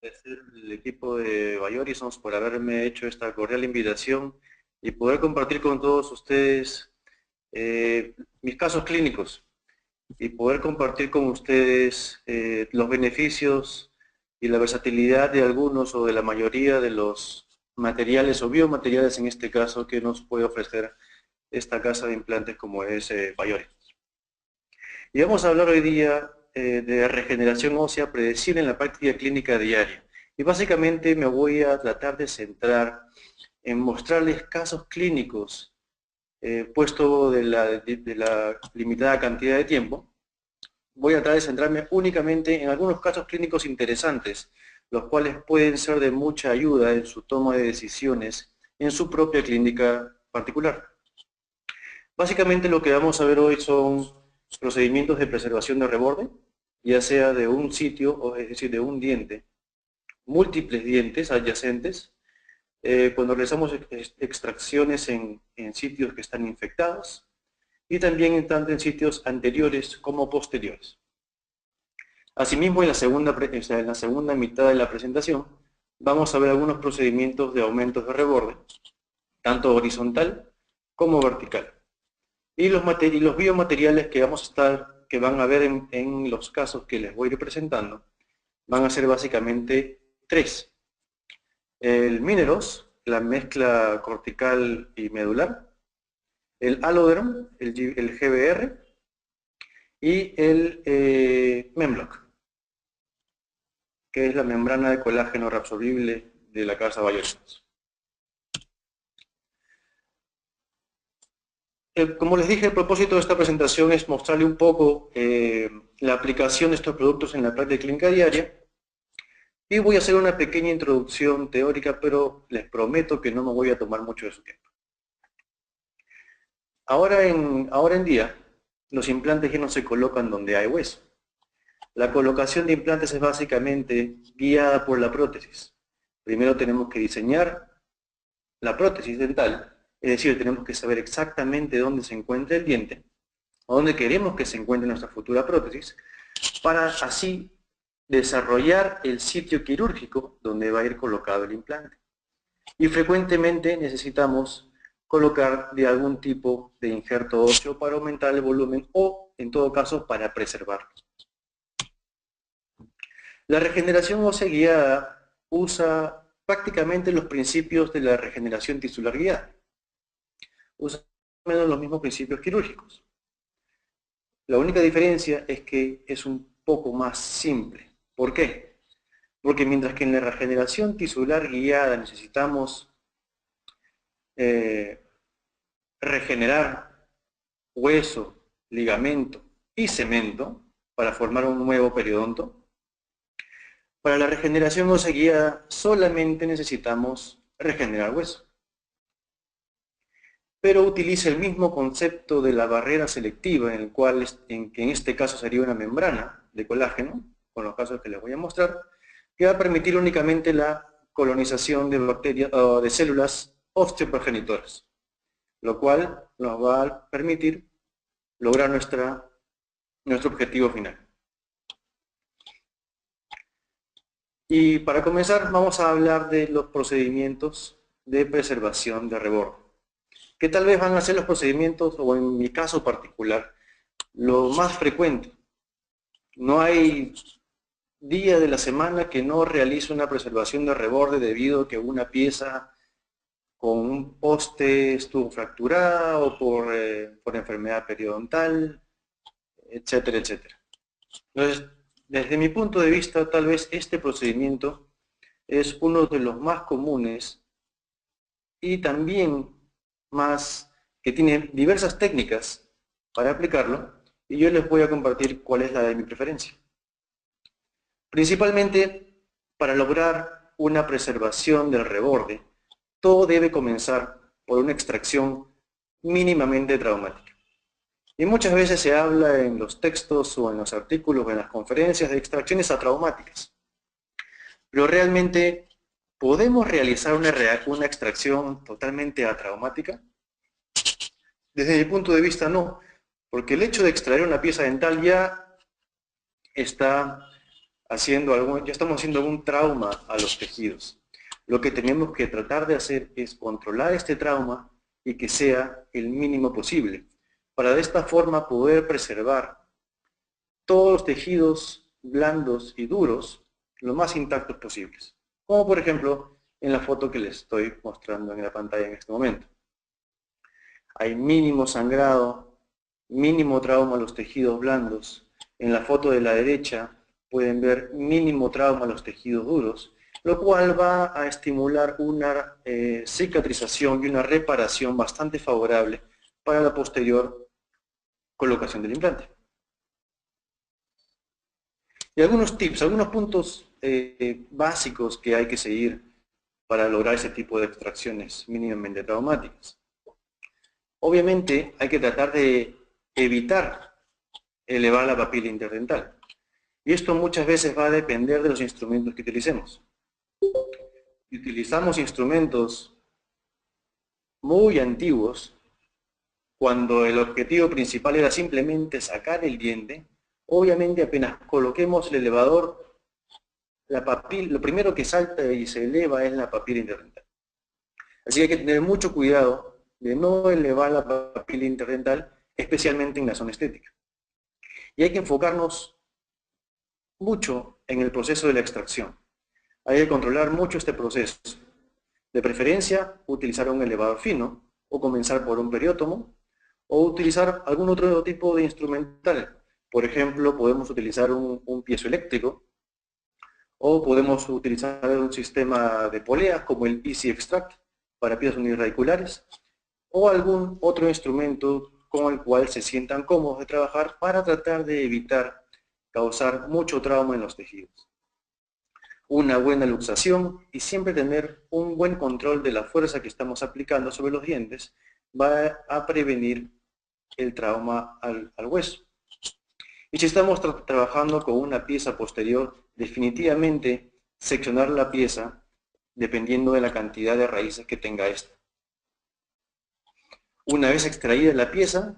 Agradecer al equipo de Biorisons por haberme hecho esta cordial invitación y poder compartir con todos ustedes mis casos clínicos y poder compartir con ustedes los beneficios y la versatilidad de algunos o de la mayoría de los materiales o biomateriales en este caso que nos puede ofrecer esta casa de implantes como es Biorisons. Y vamos a hablar hoy día de regeneración ósea predecible en la práctica clínica diaria. Y básicamente me voy a tratar de centrar en mostrarles casos clínicos, puesto de la limitada cantidad de tiempo. Voy a tratar de centrarme únicamente en algunos casos clínicos interesantes, los cuales pueden ser de mucha ayuda en su toma de decisiones en su propia clínica particular. Básicamente lo que vamos a ver hoy son procedimientos de preservación de reborde, ya sea de un sitio, o es decir, de un diente, múltiples dientes adyacentes, cuando realizamos extracciones en sitios que están infectados y también tanto en sitios anteriores como posteriores. Asimismo, en la segunda mitad de la presentación, vamos a ver algunos procedimientos de aumentos de reborde, tanto horizontal como vertical. Y los biomateriales que van a ver en los casos que les voy a ir presentando, van a ser básicamente tres. El Mineros, la mezcla cortical y medular, el Alloderm, el GBR, y el Memblock, que es la membrana de colágeno reabsorbible de la casa Biorisons. Como les dije, el propósito de esta presentación es mostrarle un poco la aplicación de estos productos en la práctica clínica diaria. Y voy a hacer una pequeña introducción teórica, pero les prometo que no me voy a tomar mucho de su tiempo. Ahora en día, los implantes ya no se colocan donde hay hueso. La colocación de implantes es básicamente guiada por la prótesis. Primero tenemos que diseñar la prótesis dental, es decir, tenemos que saber exactamente dónde se encuentra el diente, o dónde queremos que se encuentre nuestra futura prótesis, para así desarrollar el sitio quirúrgico donde va a ir colocado el implante. Y frecuentemente necesitamos colocar de algún tipo de injerto óseo para aumentar el volumen o, en todo caso, para preservarlo. La regeneración ósea guiada usa prácticamente los principios de la regeneración tisular guiada. Usa más o menos los mismos principios quirúrgicos. La única diferencia es que es un poco más simple. ¿Por qué? Porque mientras que en la regeneración tisular guiada necesitamos regenerar hueso, ligamento y cemento para formar un nuevo periodonto, para la regeneración ósea guiada solamente necesitamos regenerar hueso. Pero utiliza el mismo concepto de la barrera selectiva, que en este caso sería una membrana de colágeno, con los casos que les voy a mostrar, que va a permitir únicamente la colonización de bacterias o de células osteoprogenitoras, lo cual nos va a permitir lograr nuestro objetivo final. Y para comenzar vamos a hablar de los procedimientos de preservación de reborde, que tal vez van a ser los procedimientos, o en mi caso particular, lo más frecuente. No hay día de la semana que no realice una preservación de reborde debido a que una pieza con un poste estuvo fracturada o por enfermedad periodontal, etcétera, etcétera. Entonces, desde mi punto de vista, tal vez este procedimiento es uno de los más comunes y también que tiene diversas técnicas para aplicarlo, y yo les voy a compartir cuál es la de mi preferencia. Principalmente, para lograr una preservación del reborde, todo debe comenzar por una extracción mínimamente traumática. Y muchas veces se habla en los textos o en los artículos o en las conferencias de extracciones atraumáticas. Pero realmente, ¿podemos realizar una extracción totalmente atraumática? Desde mi punto de vista, no. Porque el hecho de extraer una pieza dental ya está ya estamos haciendo algún trauma a los tejidos. Lo que tenemos que tratar de hacer es controlar este trauma y que sea el mínimo posible, para de esta forma poder preservar todos los tejidos blandos y duros lo más intactos posibles. Como por ejemplo en la foto que les estoy mostrando en la pantalla en este momento. Hay mínimo sangrado, mínimo trauma a los tejidos blandos. En la foto de la derecha pueden ver mínimo trauma a los tejidos duros, lo cual va a estimular una cicatrización y una reparación bastante favorable para la posterior colocación del implante. Y algunos tips, algunos puntos básicos que hay que seguir para lograr ese tipo de extracciones mínimamente traumáticas. Obviamente hay que tratar de evitar elevar la papila interdental. Y esto muchas veces va a depender de los instrumentos que utilicemos. Si utilizamos instrumentos muy antiguos, cuando el objetivo principal era simplemente sacar el diente, obviamente apenas coloquemos el elevador, la papila, lo primero que salta y se eleva es la papila interdental. Así que hay que tener mucho cuidado de no elevar la papila interdental, especialmente en la zona estética. Y hay que enfocarnos mucho en el proceso de la extracción. Hay que controlar mucho este proceso. De preferencia, utilizar un elevador fino, o comenzar por un periótomo, o utilizar algún otro tipo de instrumental. Por ejemplo, podemos utilizar un piezoeléctrico, o podemos utilizar un sistema de poleas como el Easy Extract para piezas unirradiculares, o algún otro instrumento con el cual se sientan cómodos de trabajar para tratar de evitar causar mucho trauma en los tejidos. Una buena luxación y siempre tener un buen control de la fuerza que estamos aplicando sobre los dientes va a prevenir el trauma al hueso. Y si estamos trabajando con una pieza posterior, definitivamente seccionar la pieza dependiendo de la cantidad de raíces que tenga esta. Una vez extraída la pieza,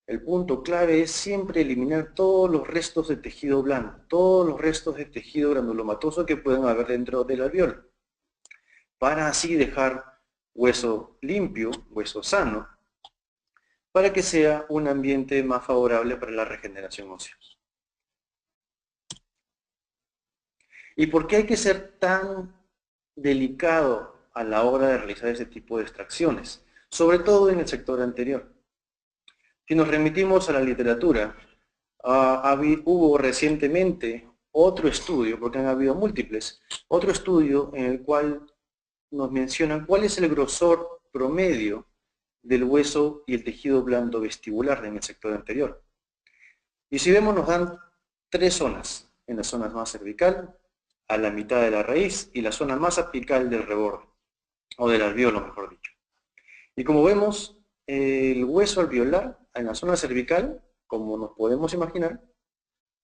el punto clave es siempre eliminar todos los restos de tejido blando, todos los restos de tejido granulomatoso que puedan haber dentro del alveolo, para así dejar hueso limpio, hueso sano, para que sea un ambiente más favorable para la regeneración ósea. ¿Y por qué hay que ser tan delicado a la hora de realizar ese tipo de extracciones? Sobre todo en el sector anterior. Si nos remitimos a la literatura, hubo recientemente otro estudio, porque han habido múltiples, otro estudio en el cual nos mencionan cuál es el grosor promedio del hueso y el tejido blando vestibular en el sector anterior. Y si vemos, nos dan tres zonas: en la zona más cervical, a la mitad de la raíz, y la zona más apical del reborde, o del alveolo, mejor dicho. Y como vemos, el hueso alveolar en la zona cervical, como nos podemos imaginar,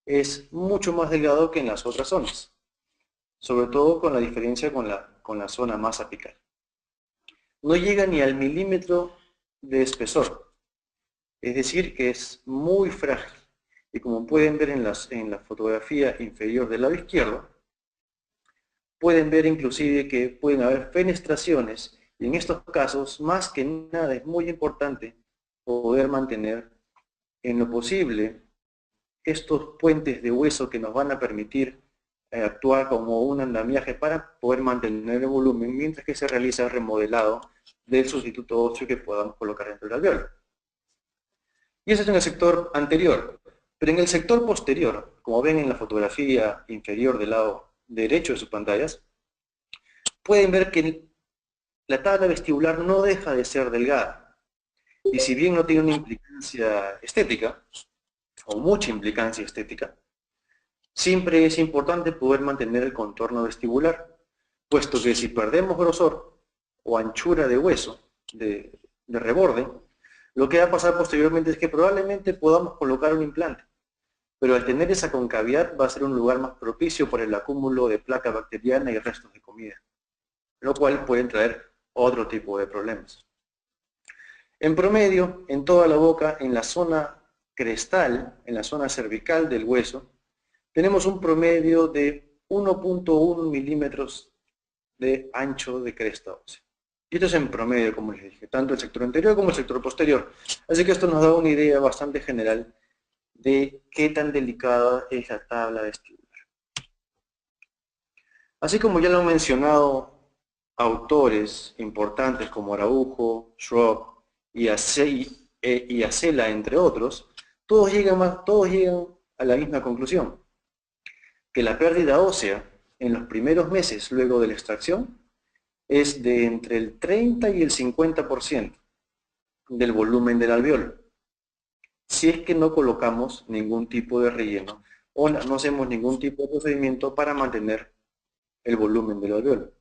es mucho más delgado que en las otras zonas, sobre todo con la diferencia con la zona más apical. No llega ni al milímetro de espesor, es decir, que es muy frágil. Y como pueden ver en la fotografía inferior del lado izquierdo, pueden ver inclusive que pueden haber fenestraciones, y en estos casos, más que nada, es muy importante poder mantener en lo posible estos puentes de hueso que nos van a permitir actuar como un andamiaje para poder mantener el volumen mientras que se realiza el remodelado del sustituto óseo que podamos colocar dentro del alveolo. Y eso es en el sector anterior. Pero en el sector posterior, como ven en la fotografía inferior del lado derecho de sus pantallas, pueden ver que la tabla vestibular no deja de ser delgada. Y si bien no tiene una implicancia estética, o mucha implicancia estética, siempre es importante poder mantener el contorno vestibular, puesto que si perdemos grosor o anchura de hueso, de reborde, lo que va a pasar posteriormente es que probablemente podamos colocar un implante, pero al tener esa concavidad va a ser un lugar más propicio por el acúmulo de placa bacteriana y restos de comida, lo cual puede traer otro tipo de problemas. En promedio, en toda la boca, en la zona crestal, en la zona cervical del hueso, tenemos un promedio de 1.1 milímetros de ancho de cresta ósea. Y esto es en promedio, como les dije, tanto el sector anterior como el sector posterior. Así que esto nos da una idea bastante general de qué tan delicada es la tabla vestibular. Así como ya lo han mencionado autores importantes como Araujo, Schropp y Acela, entre otros, todos llegan a la misma conclusión, que la pérdida ósea en los primeros meses luego de la extracción es de entre el 30 y el 50% del volumen del alveolo, si es que no colocamos ningún tipo de relleno o no hacemos ningún tipo de procedimiento para mantener el volumen del alveolo.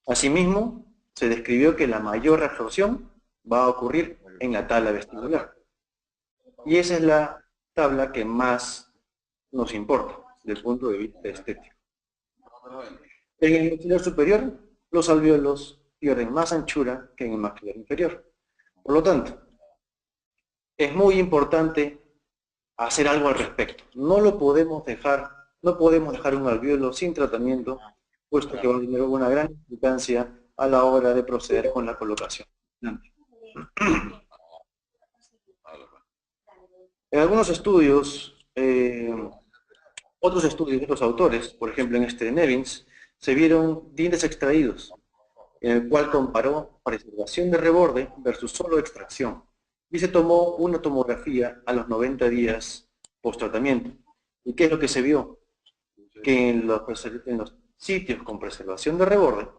Asimismo, se describió que la mayor reabsorción va a ocurrir en la tabla vestibular. Y esa es la tabla que más nos importa desde el punto de vista estético. En el maxilar superior, los alvéolos pierden más anchura que en el maxilar inferior. Por lo tanto, es muy importante hacer algo al respecto. No podemos dejar un alvéolo sin tratamiento, puesto que va a tener una gran implicancia a la hora de proceder con la colocación. En algunos estudios, otros estudios de otros autores, por ejemplo en este de Nevins, se vieron dientes extraídos, en el cual comparó preservación de reborde versus solo extracción. Y se tomó una tomografía a los 90 días post-tratamiento. ¿Y qué es lo que se vio? Que en los sitios con preservación de reborde,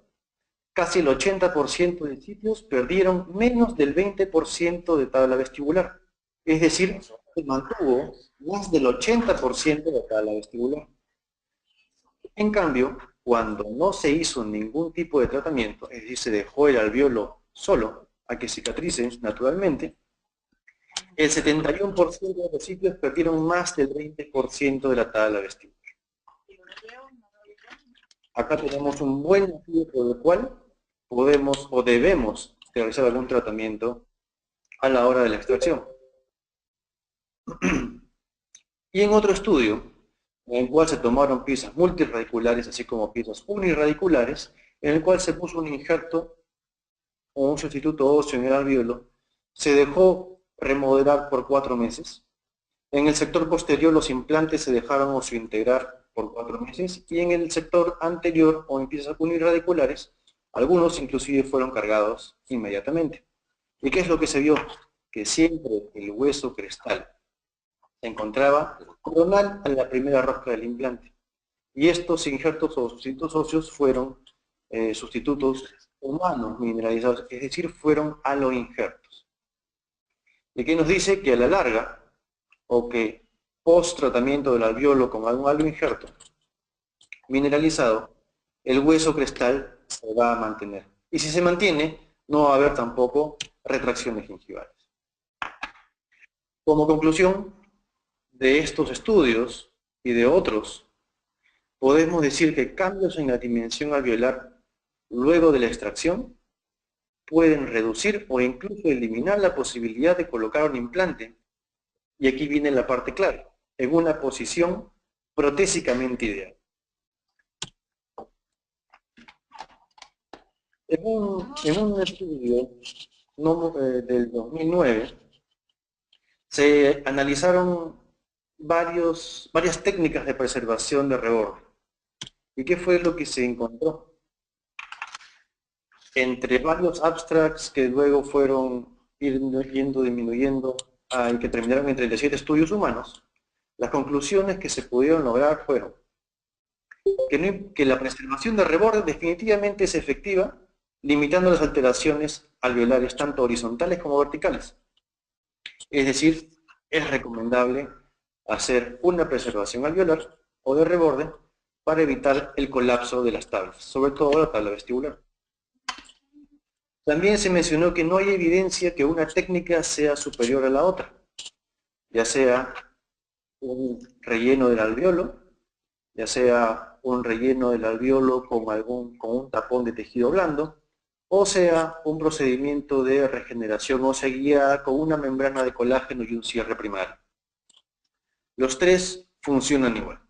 casi el 80% de sitios perdieron menos del 20% de tabla vestibular. Es decir, se mantuvo más del 80% de tabla vestibular. En cambio, cuando no se hizo ningún tipo de tratamiento, es decir, se dejó el alvéolo solo a que cicatrice naturalmente, el 71% de los sitios perdieron más del 20% de la tabla vestibular. Acá tenemos un buen motivo por el cual podemos o debemos realizar algún tratamiento a la hora de la extracción. Y en otro estudio, en el cual se tomaron piezas multirradiculares, así como piezas unirradiculares, en el cual se puso un injerto o un sustituto óseo en el alvéolo, se dejó remodelar por 4 meses. En el sector posterior los implantes se dejaron osseointegrar por 4 meses y en el sector anterior o en piezas unirradiculares, algunos inclusive fueron cargados inmediatamente. ¿Y qué es lo que se vio? Que siempre el hueso crestal se encontraba coronal a la primera rosca del implante. Y estos injertos o sustitutos óseos fueron sustitutos humanos mineralizados, es decir, fueron aloinjertos. ¿Y qué nos dice? Que a la larga, o que post tratamiento del alvéolo con algún aloinjerto mineralizado, el hueso crestal se va a mantener. Y si se mantiene, no va a haber tampoco retracciones gingivales. Como conclusión de estos estudios y de otros, podemos decir que cambios en la dimensión alveolar luego de la extracción pueden reducir o incluso eliminar la posibilidad de colocar un implante, y aquí viene la parte clave, en una posición protésicamente ideal. En un estudio del 2009 se analizaron varias técnicas de preservación de reborde. ¿Y qué fue lo que se encontró? Entre varios abstracts que luego fueron yendo disminuyendo y que terminaron en 37 estudios humanos, las conclusiones que se pudieron lograr fueron que la preservación de reborde definitivamente es efectiva, limitando las alteraciones alveolares tanto horizontales como verticales. Es decir, es recomendable hacer una preservación alveolar o de reborde para evitar el colapso de las tablas, sobre todo la tabla vestibular. También se mencionó que no hay evidencia que una técnica sea superior a la otra, ya sea un relleno del alvéolo, ya sea un relleno del alvéolo con un tapón de tejido blando, o sea un procedimiento de regeneración ósea guiada con una membrana de colágeno y un cierre primario. Los tres funcionan igual.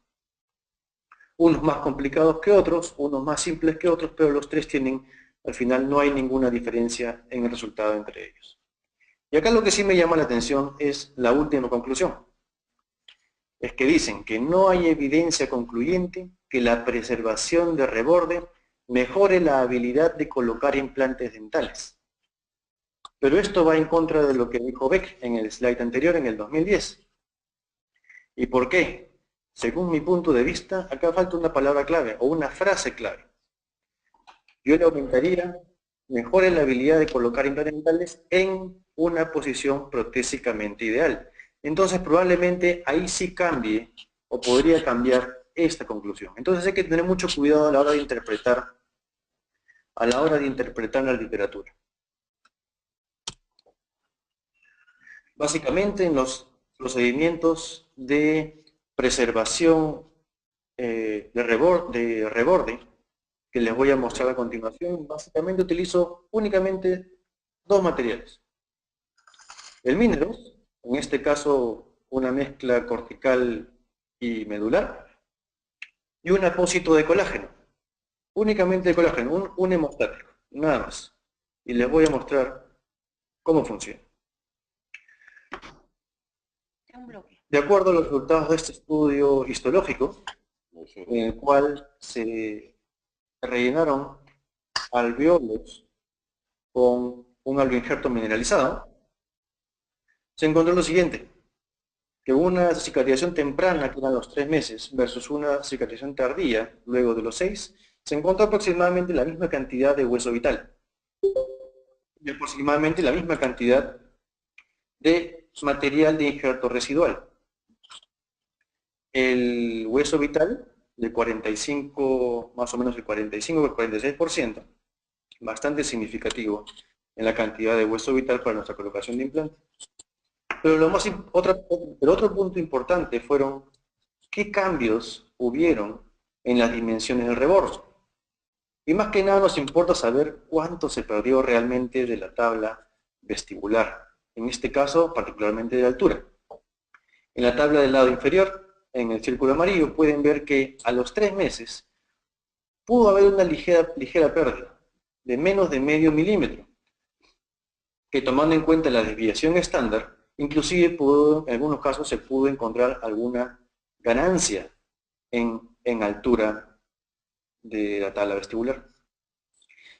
Unos más complicados que otros, unos más simples que otros, pero los tres tienen, al final no hay ninguna diferencia en el resultado entre ellos. Y acá lo que sí me llama la atención es la última conclusión. Es que dicen que no hay evidencia concluyente que la preservación de reborde mejore la habilidad de colocar implantes dentales. Pero esto va en contra de lo que dijo Beck en el slide anterior, en el 2010. ¿Y por qué? Según mi punto de vista, acá falta una palabra clave o una frase clave. Yo le aumentaría, mejore la habilidad de colocar implantes dentales en una posición protésicamente ideal. Entonces probablemente ahí sí cambie o podría cambiar esta conclusión. Entonces hay que tener mucho cuidado a la hora de interpretar la literatura. Básicamente en los procedimientos de preservación de reborde que les voy a mostrar a continuación, básicamente utilizo únicamente dos materiales. El mineros, en este caso una mezcla cortical y medular, y un apósito de colágeno, únicamente de colágeno, un hemostático, nada más. Y les voy a mostrar cómo funciona. De acuerdo a los resultados de este estudio histológico, en el cual se rellenaron alveolos con un alveoinjerto mineralizado, se encontró lo siguiente, que una cicatrización temprana, que eran los 3 meses, versus una cicatrización tardía, luego de los 6, se encontró aproximadamente la misma cantidad de hueso vital y aproximadamente la misma cantidad de material de injerto residual. El hueso vital de 45, más o menos el 45 o el 46%, bastante significativo en la cantidad de hueso vital para nuestra colocación de implante. Pero otro punto importante fueron qué cambios hubieron en las dimensiones del reborde. Y más que nada nos importa saber cuánto se perdió realmente de la tabla vestibular, en este caso particularmente de altura. En la tabla del lado inferior, en el círculo amarillo, pueden ver que a los 3 meses pudo haber una ligera pérdida de menos de medio milímetro, que tomando en cuenta la desviación estándar, inclusive en algunos casos se pudo encontrar alguna ganancia en altura de la tabla vestibular.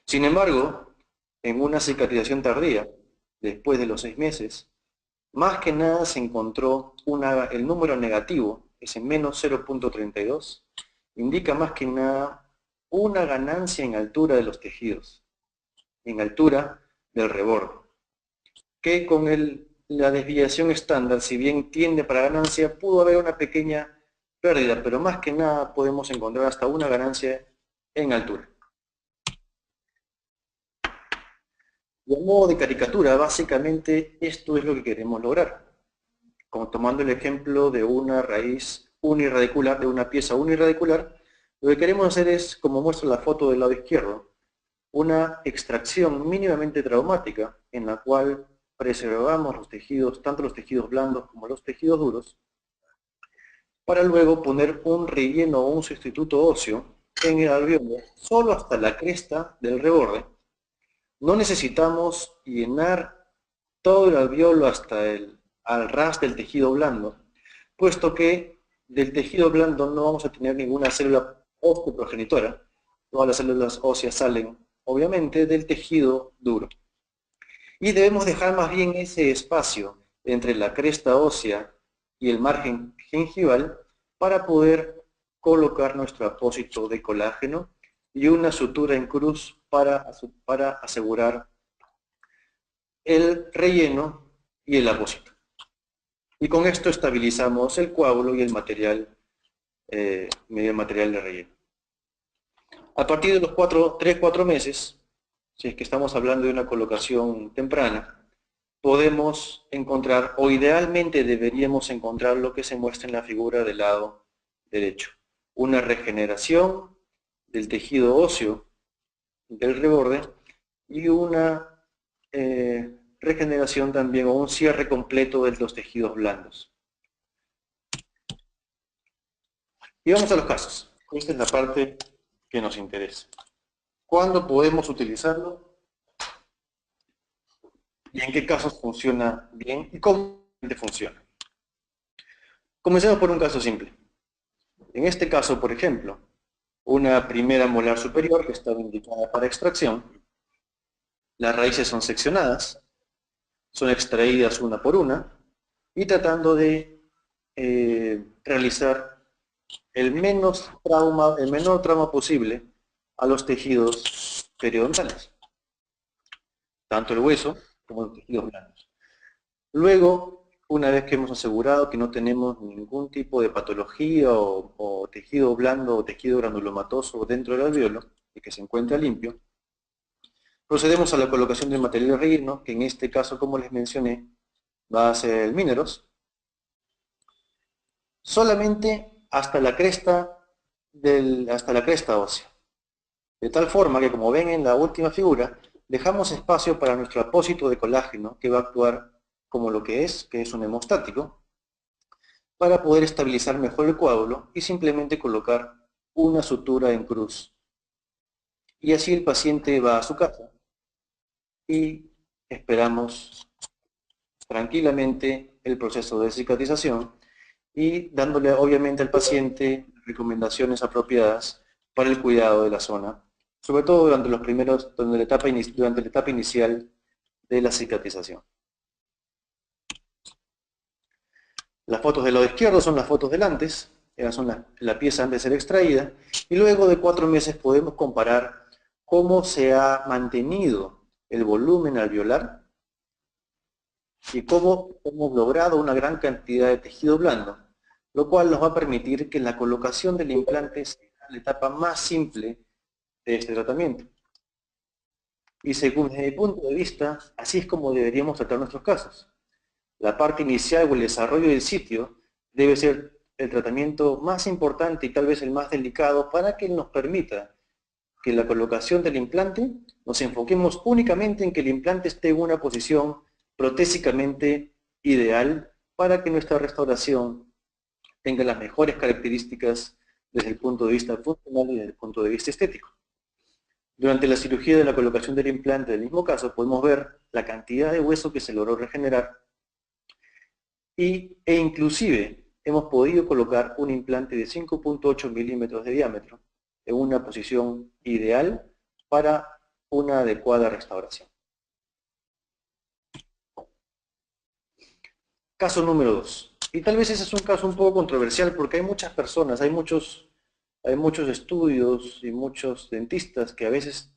Sin embargo, en una cicatrización tardía, después de los 6 meses, más que nada se encontró el número negativo, ese menos 0.32, indica más que nada una ganancia en altura de los tejidos, en altura del reborde, que con la desviación estándar, si bien tiende para ganancia, pudo haber una pequeña pérdida, pero más que nada podemos encontrar hasta una ganancia en altura. De modo de caricatura, básicamente esto es lo que queremos lograr. Como tomando el ejemplo de una raíz uniradicular, de una pieza uniradicular, lo que queremos hacer es, como muestra la foto del lado izquierdo, una extracción mínimamente traumática en la cual preservamos los tejidos, tanto los tejidos blandos como los tejidos duros, para luego poner un relleno o un sustituto óseo en el alveolo, solo hasta la cresta del reborde. No necesitamos llenar todo el alveolo hasta al ras del tejido blando, puesto que del tejido blando no vamos a tener ninguna célula osteoprogenitora. Todas las células óseas salen, obviamente, del tejido duro. Y debemos dejar más bien ese espacio entre la cresta ósea y el margen gengival para poder colocar nuestro apósito de colágeno y una sutura en cruz para asegurar el relleno y el apósito. Y con esto estabilizamos el coágulo y el medio material de relleno. A partir de los 3-4 meses, si es que estamos hablando de una colocación temprana, podemos encontrar, o idealmente deberíamos encontrar lo que se muestra en la figura del lado derecho. Una regeneración del tejido óseo del reborde y una regeneración también o un cierre completo de los tejidos blandos. Y vamos a los casos. Esta es la parte que nos interesa. ¿Cuándo podemos utilizarlo? ¿Y en qué casos funciona bien? ¿Y cómo funciona? Comencemos por un caso simple. En este caso, por ejemplo, una primera molar superior que estaba indicada para extracción, las raíces son seccionadas, son extraídas una por una, y tratando de realizar el menor trauma posible a los tejidos periodontales, tanto el hueso como los tejidos blandos. Luego, una vez que hemos asegurado que no tenemos ningún tipo de patología o tejido blando o tejido granulomatoso dentro del alveolo y que se encuentra limpio, procedemos a la colocación del material relleno, que en este caso, como les mencioné, va a ser el Mineros, solamente hasta la cresta ósea. De tal forma que, como ven en la última figura, dejamos espacio para nuestro apósito de colágeno, que va a actuar como lo que es un hemostático, para poder estabilizar mejor el coágulo y simplemente colocar una sutura en cruz. Y así el paciente va a su casa y esperamos tranquilamente el proceso de cicatrización y dándole obviamente al paciente recomendaciones apropiadas para el cuidado de la zona, sobre todo durante la etapa inicial de la cicatrización. Las fotos del lado izquierdo son las fotos del antes, son la pieza antes de ser extraída, y luego de 4 meses podemos comparar cómo se ha mantenido el volumen alveolar y cómo hemos logrado una gran cantidad de tejido blando, lo cual nos va a permitir que la colocación del implante sea la etapa más simple de este tratamiento. Y según desde mi punto de vista, así es como deberíamos tratar nuestros casos. La parte inicial o el desarrollo del sitio debe ser el tratamiento más importante y tal vez el más delicado para que nos permita que la colocación del implante nos enfoquemos únicamente en que el implante esté en una posición protésicamente ideal para que nuestra restauración tenga las mejores características desde el punto de vista funcional y desde el punto de vista estético. Durante la cirugía de la colocación del implante del mismo caso podemos ver la cantidad de hueso que se logró regenerar e inclusive hemos podido colocar un implante de 5.8 milímetros de diámetro en una posición ideal para una adecuada restauración. Caso número 2. Y tal vez ese es un caso un poco controversial porque hay muchas personas, hay muchos estudios y muchos dentistas que a veces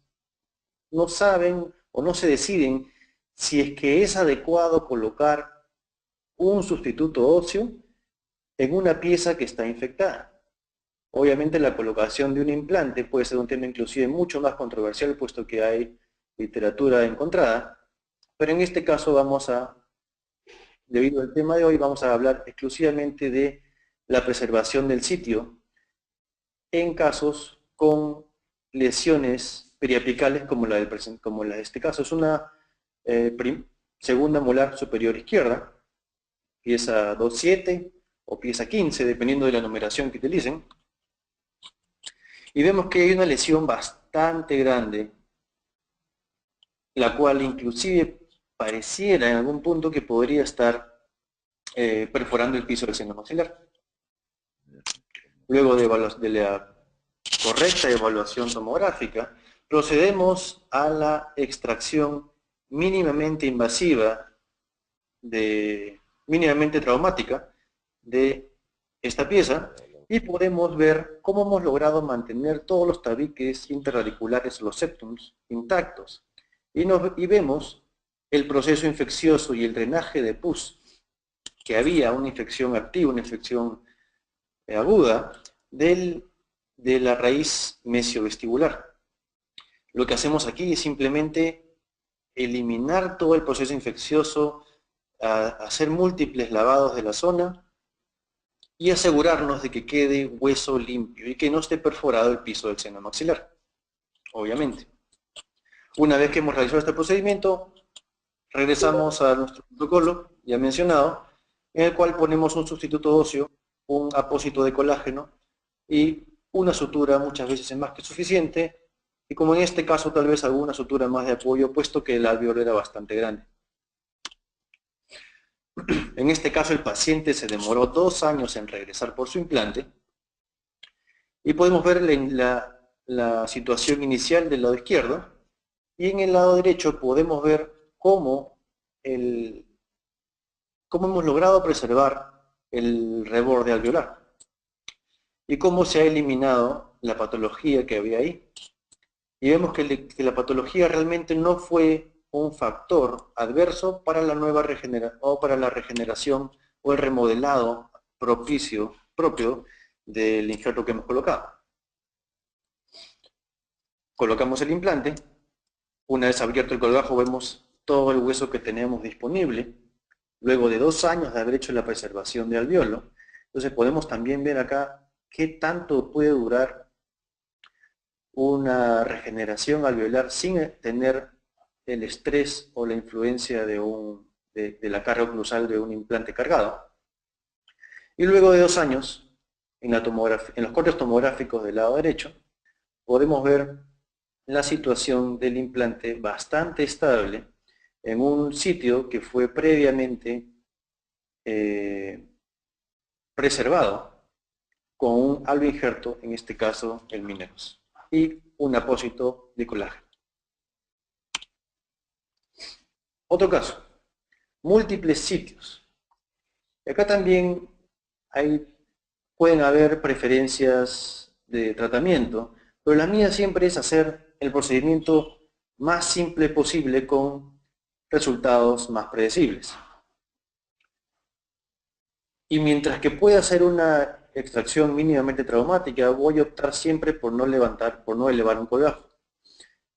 no saben o no se deciden si es que es adecuado colocar un sustituto óseo en una pieza que está infectada. Obviamente la colocación de un implante puede ser un tema inclusive mucho más controversial puesto que hay literatura encontrada, pero en este caso debido al tema de hoy, vamos a hablar exclusivamente de la preservación del sitio en casos con lesiones periapicales como la de este caso. Es una segunda molar superior izquierda, pieza 2.7 o pieza 15, dependiendo de la numeración que utilicen. Y vemos que hay una lesión bastante grande, la cual inclusive pareciera en algún punto que podría estar perforando el piso del seno maxilar. Luego de la correcta evaluación tomográfica, procedemos a la extracción mínimamente invasiva, mínimamente traumática de esta pieza y podemos ver cómo hemos logrado mantener todos los tabiques interradiculares, los septums, intactos. Y vemos el proceso infeccioso y el drenaje de pus, que había una infección activa, una infección aguda de la raíz mesiovestibular. Lo que hacemos aquí es simplemente eliminar todo el proceso infeccioso, hacer múltiples lavados de la zona y asegurarnos de que quede hueso limpio y que no esté perforado el piso del seno maxilar, obviamente. Una vez que hemos realizado este procedimiento, regresamos a nuestro protocolo ya mencionado, en el cual ponemos un sustituto óseo, un apósito de colágeno, y una sutura muchas veces es más que suficiente, y como en este caso tal vez alguna sutura más de apoyo, puesto que el alveolo era bastante grande. En este caso el paciente se demoró 2 años en regresar por su implante, y podemos ver la situación inicial del lado izquierdo, y en el lado derecho podemos ver cómo hemos logrado preservar el reborde alveolar y cómo se ha eliminado la patología que había ahí. Y vemos que la patología realmente no fue un factor adverso para la nueva regeneración o el remodelado propio del injerto que hemos colocado. Colocamos el implante. Una vez abierto el colgajo vemos todo el hueso que tenemos disponible, luego de 2 años de haber hecho la preservación de alveolo. Entonces podemos también ver acá qué tanto puede durar una regeneración alveolar sin tener el estrés o la influencia de la carga oclusal de un implante cargado. Y luego de 2 años, en los cortes tomográficos del lado derecho, podemos ver la situación del implante bastante estable en un sitio que fue previamente preservado con un alvoinjerto, en este caso el Mineros, y un apósito de colágeno. Otro caso, múltiples sitios. Acá también pueden haber preferencias de tratamiento, pero la mía siempre es hacer el procedimiento más simple posible con resultados más predecibles. Y mientras que pueda hacer una extracción mínimamente traumática, voy a optar siempre por no elevar un colgajo.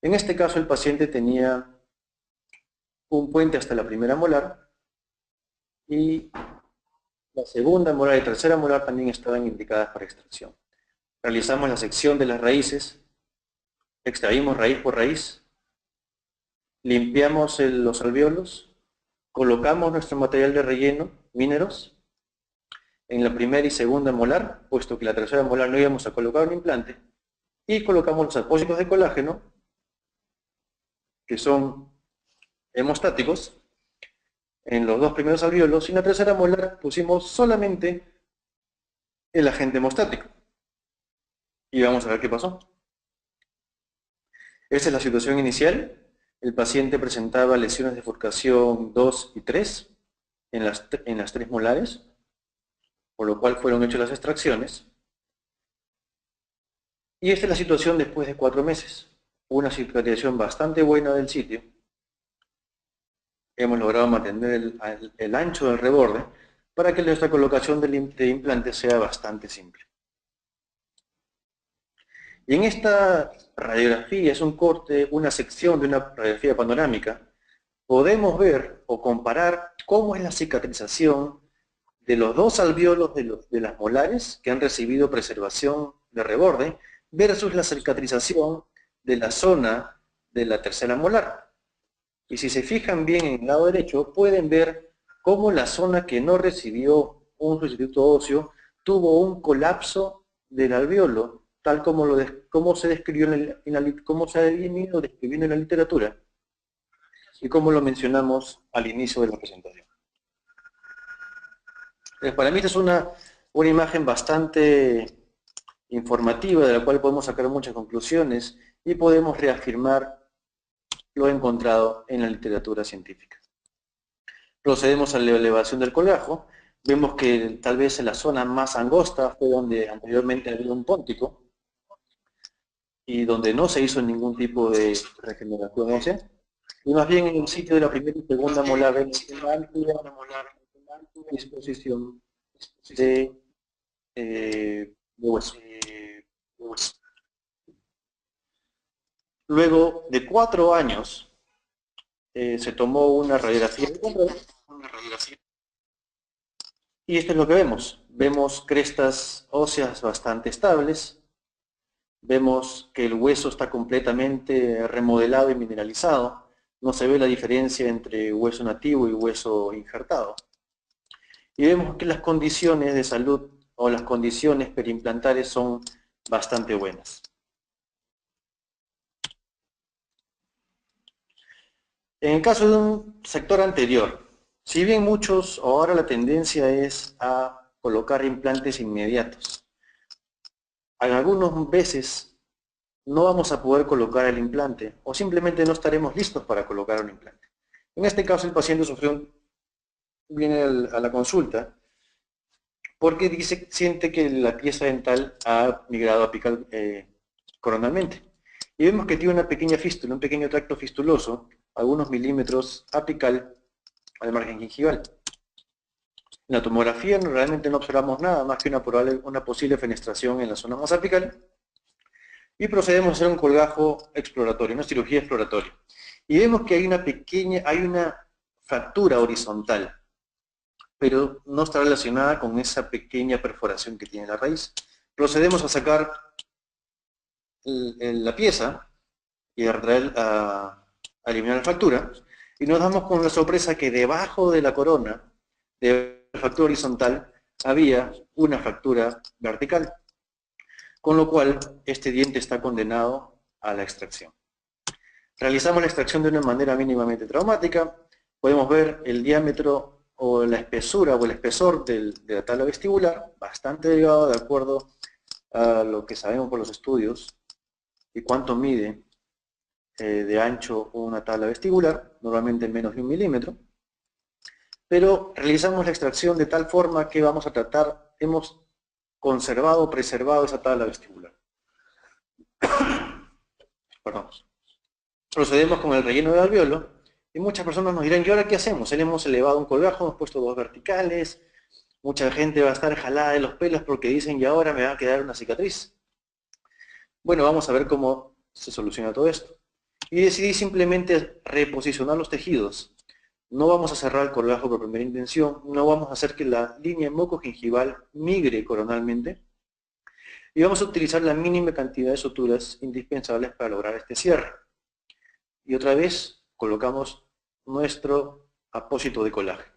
En este caso el paciente tenía un puente hasta la primera molar y la segunda molar y tercera molar también estaban indicadas para extracción. Realizamos la sección de las raíces, extraímos raíz por raíz, limpiamos los alvéolos, colocamos nuestro material de relleno, Mineros, en la primera y segunda molar, puesto que la tercera molar no íbamos a colocar un implante, y colocamos los apósitos de colágeno, que son hemostáticos, en los 2 primeros alvéolos, y en la tercera molar pusimos solamente el agente hemostático. Y vamos a ver qué pasó. Esta es la situación inicial. El paciente presentaba lesiones de bifurcación 2 y 3 en las 3 molares, por lo cual fueron hechas las extracciones. Y esta es la situación después de 4 meses. Una cicatrización bastante buena del sitio. Hemos logrado mantener el ancho del reborde para que nuestra colocación de implante sea bastante simple. Y en esta radiografía, es un corte, una sección de una radiografía panorámica, podemos ver o comparar cómo es la cicatrización de los 2 alvéolos de las molares que han recibido preservación de reborde versus la cicatrización de la zona de la tercera molar. Y si se fijan bien en el lado derecho, pueden ver cómo la zona que no recibió un sustituto óseo tuvo un colapso del alvéolo, tal como se describió cómo se ha venido describiendo en la literatura y como lo mencionamos al inicio de la presentación. Para mí esta es una imagen bastante informativa de la cual podemos sacar muchas conclusiones y podemos reafirmar lo encontrado en la literatura científica. Procedemos a la elevación del colgajo. Vemos que tal vez en la zona más angosta fue donde anteriormente había un póntico y donde no se hizo ningún tipo de regeneración ósea. Y más bien en el sitio de la primera y segunda molar vemos una amplia disposición de hueso. Luego de 4 años se tomó una radiografía de control y esto es lo que vemos. Vemos crestas óseas bastante estables, vemos que el hueso está completamente remodelado y mineralizado, no se ve la diferencia entre hueso nativo y hueso injertado. Y vemos que las condiciones de salud o las condiciones periimplantales son bastante buenas. En el caso de un sector anterior, si bien muchos, o ahora la tendencia es a colocar implantes inmediatos, en algunas veces no vamos a poder colocar el implante o simplemente no estaremos listos para colocar un implante. En este caso el paciente viene a la consulta porque siente que la pieza dental ha migrado apical coronalmente. Y vemos que tiene una pequeña fístula, un pequeño tracto fistuloso, algunos milímetros apical al margen gingival. En la tomografía realmente no observamos nada más que una posible fenestración en la zona más apical. Y procedemos a hacer un colgajo exploratorio, una cirugía exploratoria. Y vemos que hay una fractura horizontal, pero no está relacionada con esa pequeña perforación que tiene la raíz. Procedemos a sacar la pieza y a eliminar la fractura, y nos damos con la sorpresa que debajo de la corona, de la fractura horizontal, había una fractura vertical, con lo cual este diente está condenado a la extracción. Realizamos la extracción de una manera mínimamente traumática, podemos ver el diámetro o la espesura o el espesor de la tabla vestibular, bastante delgado de acuerdo a lo que sabemos por los estudios y cuánto mide de ancho una tabla vestibular, normalmente menos de 1 milímetro, pero realizamos la extracción de tal forma que vamos a tratar, hemos preservado esa tabla vestibular. Perdón. Procedemos con el relleno de alveolo y muchas personas nos dirán, ¿y ahora qué hacemos? Hemos elevado un colgajo, hemos puesto 2 verticales, mucha gente va a estar jalada de los pelos porque dicen, ¿y ahora me va a quedar una cicatriz? Bueno, vamos a ver cómo se soluciona todo esto. Y decidí simplemente reposicionar los tejidos. No vamos a cerrar el colgajo por primera intención, no vamos a hacer que la línea mucogingival migre coronalmente, y vamos a utilizar la mínima cantidad de suturas indispensables para lograr este cierre. Y otra vez colocamos nuestro apósito de colágeno.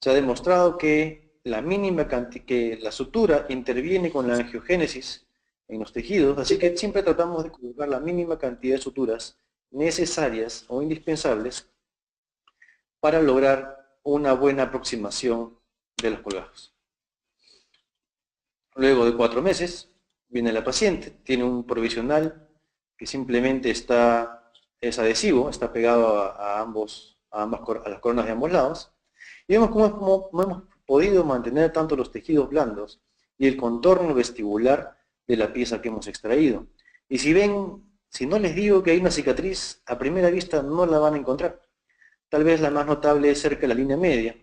Se ha demostrado que la sutura interviene con la angiogénesis en los tejidos, así que siempre tratamos de colocar la mínima cantidad de suturas necesarias o indispensables para lograr una buena aproximación de los colgajos. Luego de 4 meses, viene la paciente, tiene un provisional que simplemente es adhesivo, está pegado a las coronas de ambos lados, y vemos cómo hemos podido mantener tanto los tejidos blandos y el contorno vestibular de la pieza que hemos extraído. Y si no les digo que hay una cicatriz, a primera vista no la van a encontrar. Tal vez la más notable es cerca de la línea media.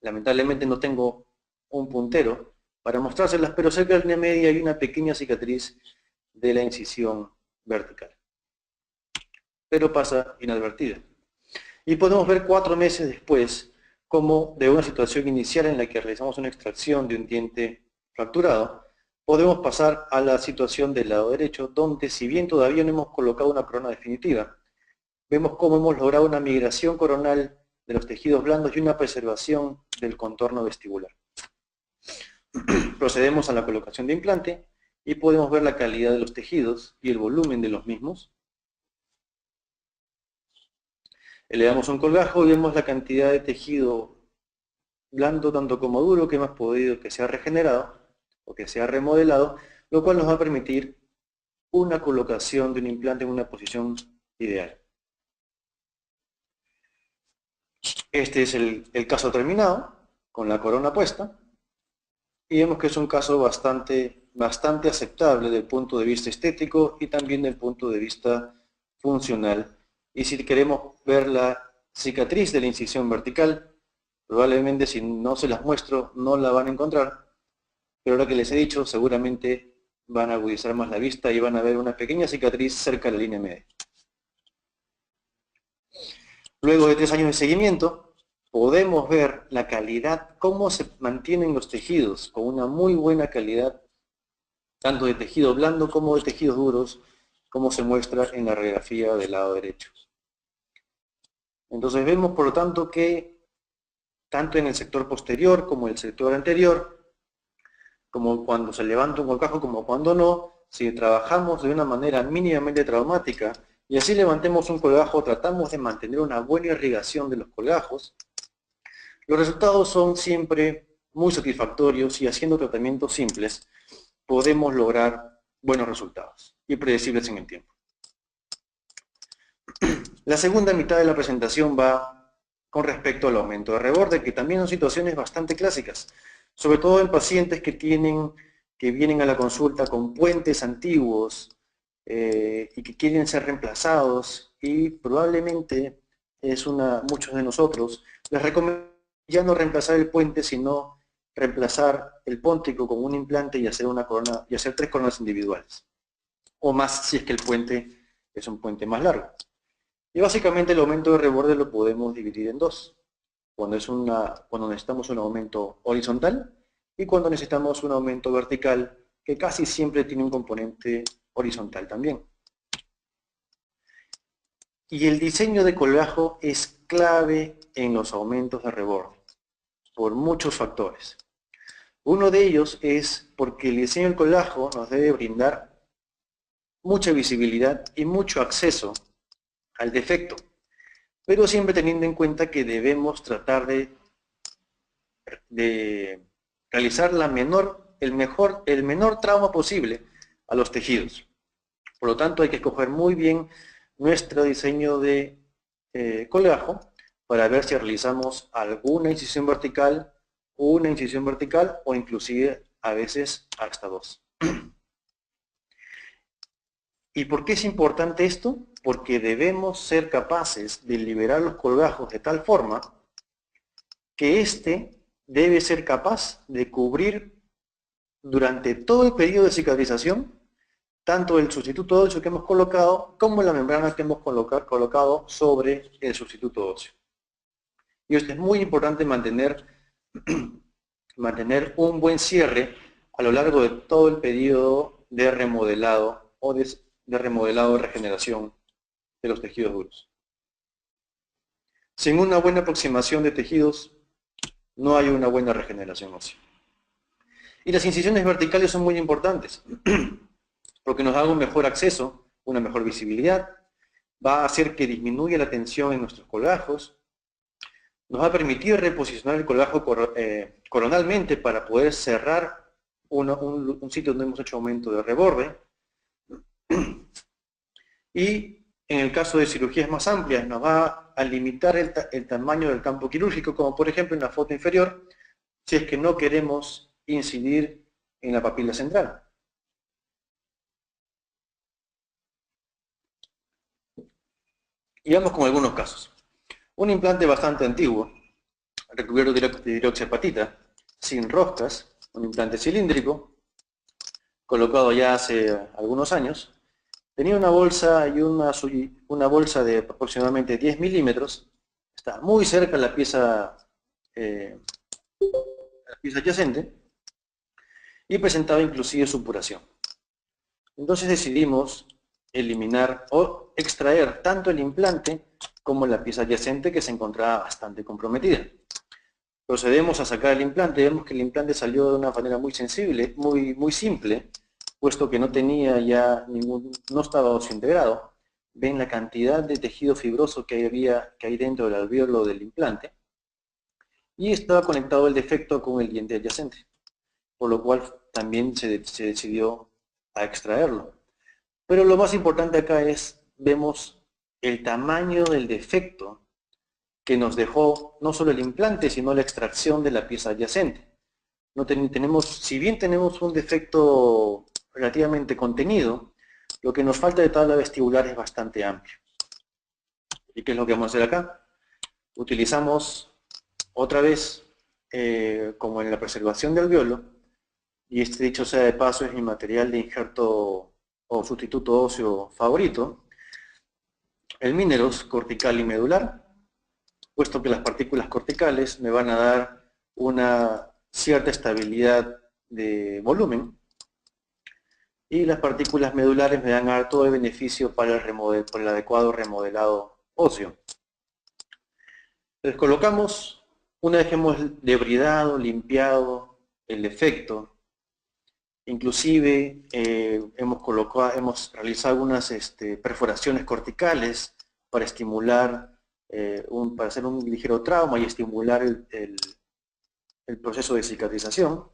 Lamentablemente no tengo un puntero para mostrárselas, pero cerca de la línea media hay una pequeña cicatriz de la incisión vertical. Pero pasa inadvertida. Y podemos ver 4 meses después cómo de una situación inicial en la que realizamos una extracción de un diente fracturado, podemos pasar a la situación del lado derecho, donde si bien todavía no hemos colocado una corona definitiva, vemos cómo hemos logrado una migración coronal de los tejidos blandos y una preservación del contorno vestibular. Procedemos a la colocación de implante y podemos ver la calidad de los tejidos y el volumen de los mismos. Elevamos un colgajo y vemos la cantidad de tejido blando tanto como duro que hemos podido que se ha regenerado o que se ha remodelado, lo cual nos va a permitir una colocación de un implante en una posición ideal. Este es el caso terminado, con la corona puesta, y vemos que es un caso bastante aceptable desde el punto de vista estético y también desde el punto de vista funcional. Y si queremos ver la cicatriz de la incisión vertical, probablemente si no se las muestro no la van a encontrar, pero ahora que les he dicho seguramente van a agudizar más la vista y van a ver una pequeña cicatriz cerca de la línea media. Luego de 3 años de seguimiento, podemos ver la calidad, cómo se mantienen los tejidos con una muy buena calidad, tanto de tejido blando como de tejidos duros, como se muestra en la radiografía del lado derecho. Entonces vemos por lo tanto que tanto en el sector posterior como en el sector anterior como cuando se levanta un colgajo, como cuando no, si trabajamos de una manera mínimamente traumática y así levantemos un colgajo, tratamos de mantener una buena irrigación de los colgajos, los resultados son siempre muy satisfactorios y haciendo tratamientos simples podemos lograr buenos resultados y predecibles en el tiempo. La segunda mitad de la presentación va con respecto al aumento de reborde, que también son situaciones bastante clásicas, sobre todo en pacientes que vienen a la consulta con puentes antiguos y que quieren ser reemplazados, y probablemente muchos de nosotros les recomendamos ya no reemplazar el puente, sino reemplazar el póntico con un implante y hacer una corona y hacer 3 coronas individuales, o más si es que el puente es un puente más largo. Y básicamente el aumento de reborde lo podemos dividir en dos. Cuando necesitamos un aumento horizontal y cuando necesitamos un aumento vertical, que casi siempre tiene un componente horizontal también. Y el diseño de colgajo es clave en los aumentos de reborde, por muchos factores. Uno de ellos es porque el diseño del colgajo nos debe brindar mucha visibilidad y mucho acceso al defecto, pero siempre teniendo en cuenta que debemos tratar de realizar el menor trauma posible a los tejidos. Por lo tanto, hay que escoger muy bien nuestro diseño de colgajo para ver si realizamos alguna incisión vertical, una incisión vertical o inclusive a veces hasta 2. ¿Y por qué es importante esto? Porque debemos ser capaces de liberar los colgajos de tal forma que éste debe ser capaz de cubrir durante todo el periodo de cicatrización tanto el sustituto óseo que hemos colocado como la membrana que hemos colocado sobre el sustituto óseo. Y esto es muy importante mantener un buen cierre a lo largo de todo el periodo de remodelado o de remodelado de regeneración de los tejidos duros. Sin una buena aproximación de tejidos, no hay una buena regeneración ósea. Y las incisiones verticales son muy importantes, porque nos da un mejor acceso, una mejor visibilidad, va a hacer que disminuya la tensión en nuestros colgajos, nos va a permitir reposicionar el colgajo coronalmente para poder cerrar un sitio donde hemos hecho aumento de reborde. Y en el caso de cirugías más amplias nos va a limitar el tamaño del campo quirúrgico, como por ejemplo en la foto inferior, si es que no queremos incidir en la papila central. Y vamos con algunos casos. Un implante bastante antiguo, recubierto de hidroxiapatita, sin roscas, un implante cilíndrico, colocado ya hace algunos años. Tenía una bolsa y una bolsa de aproximadamente 10 milímetros, está muy cerca de la pieza adyacente, y presentaba inclusive supuración. Entonces decidimos eliminar o extraer tanto el implante como la pieza adyacente, que se encontraba bastante comprometida. Procedemos a sacar el implante, vemos que el implante salió de una manera muy sensible, muy simple, puesto que no tenía ya no estaba óseo integrado. Ven la cantidad de tejido fibroso que hay dentro del alvéolo del implante, y estaba conectado el defecto con el diente adyacente, por lo cual también se decidió a extraerlo. Pero lo más importante acá vemos el tamaño del defecto que nos dejó no solo el implante, sino la extracción de la pieza adyacente. Si bien tenemos un defecto relativamente contenido, lo que nos falta de tabla vestibular es bastante amplio. ¿Y qué es lo que vamos a hacer acá? Utilizamos otra vez, como en la preservación del alvéolo, y dicho sea de paso es mi material de injerto o sustituto óseo favorito, el Mineros cortical y medular, puesto que las partículas corticales me van a dar una cierta estabilidad de volumen, y las partículas medulares me van a dar todo el beneficio para el adecuado remodelado óseo. Entonces colocamos, una vez que hemos debridado, limpiado el defecto, Inclusive hemos realizado algunas perforaciones corticales para estimular, para hacer un ligero trauma y estimular el proceso de cicatrización.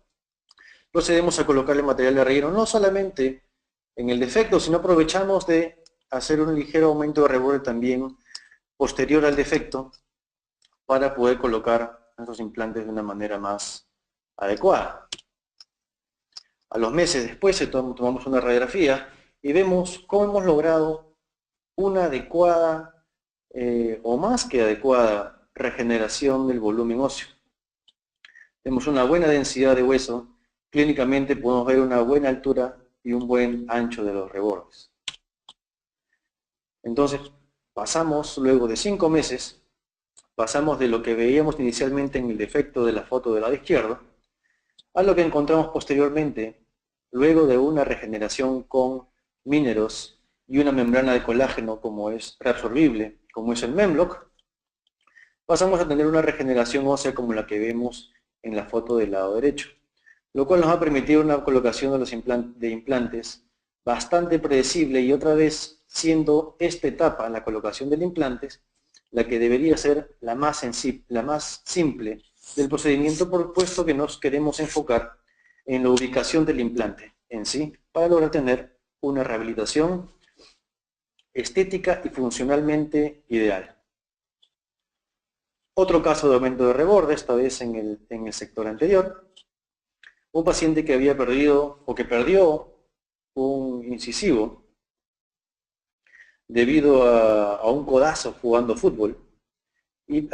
Procedemos a colocarle material de relleno, no solamente en el defecto, sino aprovechamos de hacer un ligero aumento de reborde también posterior al defecto para poder colocar esos implantes de una manera más adecuada. A los meses después tomamos una radiografía y vemos cómo hemos logrado una adecuada o más que adecuada regeneración del volumen óseo. Tenemos una buena densidad de hueso, clínicamente podemos ver una buena altura y un buen ancho de los rebordes. Entonces, pasamos luego de 5 meses, pasamos de lo que veíamos inicialmente en el defecto de la foto del lado izquierdo, a lo que encontramos posteriormente, luego de una regeneración con míneros y una membrana de colágeno como es reabsorbible, como es el Memblock, pasamos a tener una regeneración ósea como la que vemos en la foto del lado derecho, lo cual nos ha permitido una colocación de los implantes bastante predecible y otra vez siendo esta etapa, la colocación del implante, la que debería ser la más simple del procedimiento, por puesto que nos queremos enfocar en la ubicación del implante en sí, para lograr tener una rehabilitación estética y funcionalmente ideal. Otro caso de aumento de reborde, esta vez en el sector anterior, un paciente que había perdido o que perdió un incisivo debido a un codazo jugando fútbol y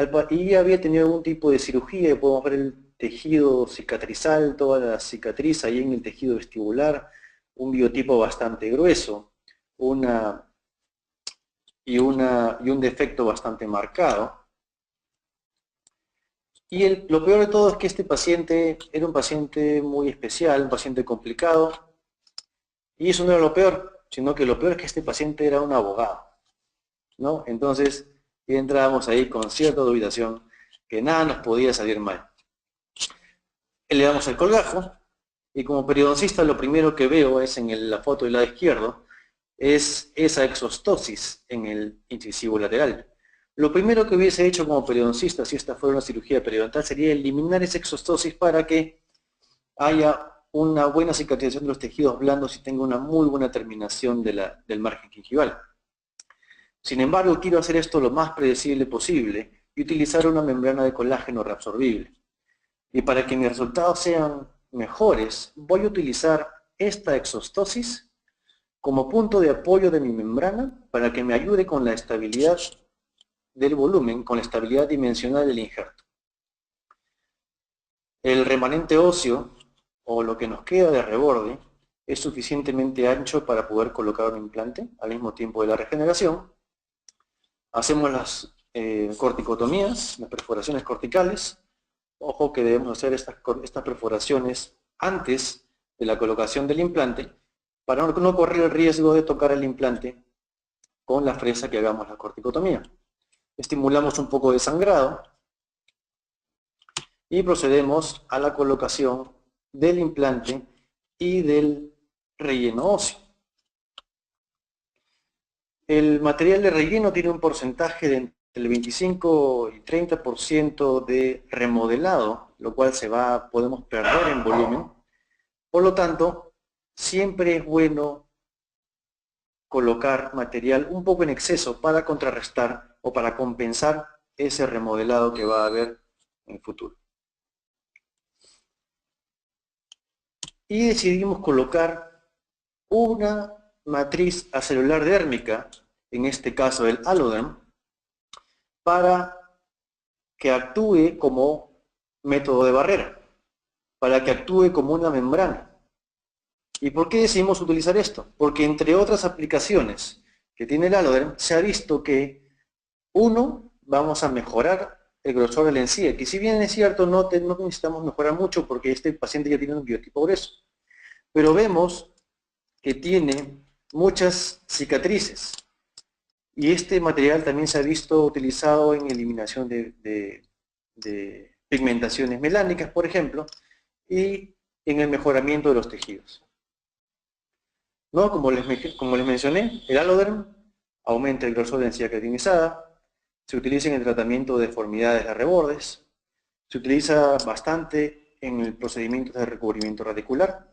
había tenido algún tipo de cirugía. Podemos ver el tejido cicatrizal, toda la cicatriz ahí en el tejido vestibular, un biotipo bastante grueso y un defecto bastante marcado. Y lo peor de todo es que este paciente era un paciente muy especial, un paciente complicado, y eso no era lo peor, sino que lo peor es que este paciente era un abogado, ¿no? Entonces entrábamos ahí con cierta dubitación que nada nos podía salir mal. Le damos el colgajo, y como periodoncista lo primero que veo es en la foto del lado izquierdo, es esa exostosis en el incisivo lateral. Lo primero que hubiese hecho como periodoncista, si esta fuera una cirugía periodontal, sería eliminar esa exostosis para que haya una buena cicatrización de los tejidos blandos y tenga una muy buena terminación del margen gingival. Sin embargo, quiero hacer esto lo más predecible posible y utilizar una membrana de colágeno reabsorbible. Y para que mis resultados sean mejores, voy a utilizar esta exostosis como punto de apoyo de mi membrana para que me ayude con la estabilidad del volumen, con la estabilidad dimensional del injerto. El remanente óseo, o lo que nos queda de reborde, es suficientemente ancho para poder colocar un implante al mismo tiempo de la regeneración. Hacemos las corticotomías, las perforaciones corticales. Ojo que debemos hacer estas perforaciones antes de la colocación del implante para no correr el riesgo de tocar el implante con la fresa que hagamos la corticotomía. Estimulamos un poco de sangrado y procedemos a la colocación del implante y del relleno óseo. El material de relleno tiene un porcentaje de entre el 25 y 30% de remodelado, lo cual podemos perder en volumen. Por lo tanto, siempre es bueno colocar material un poco en exceso para contrarrestar o para compensar ese remodelado que va a haber en el futuro. Y decidimos colocar una matriz acelular dérmica, en este caso el Alloderm, para que actúe como método de barrera, para que actúe como una membrana. ¿Y por qué decidimos utilizar esto? Porque entre otras aplicaciones que tiene el Alloderm, se ha visto que, uno, vamos a mejorar el grosor de la encía, que si bien es cierto, no necesitamos mejorar mucho porque este paciente ya tiene un biotipo grueso, pero vemos que tiene muchas cicatrices. Y este material también se ha visto utilizado en eliminación de pigmentaciones melánicas, por ejemplo, y en el mejoramiento de los tejidos. ¿No? Como les mencioné, el Alloderm aumenta el grosor de densidad creatinizada, se utiliza en el tratamiento de deformidades de rebordes, se utiliza bastante en el procedimiento de recubrimiento radicular,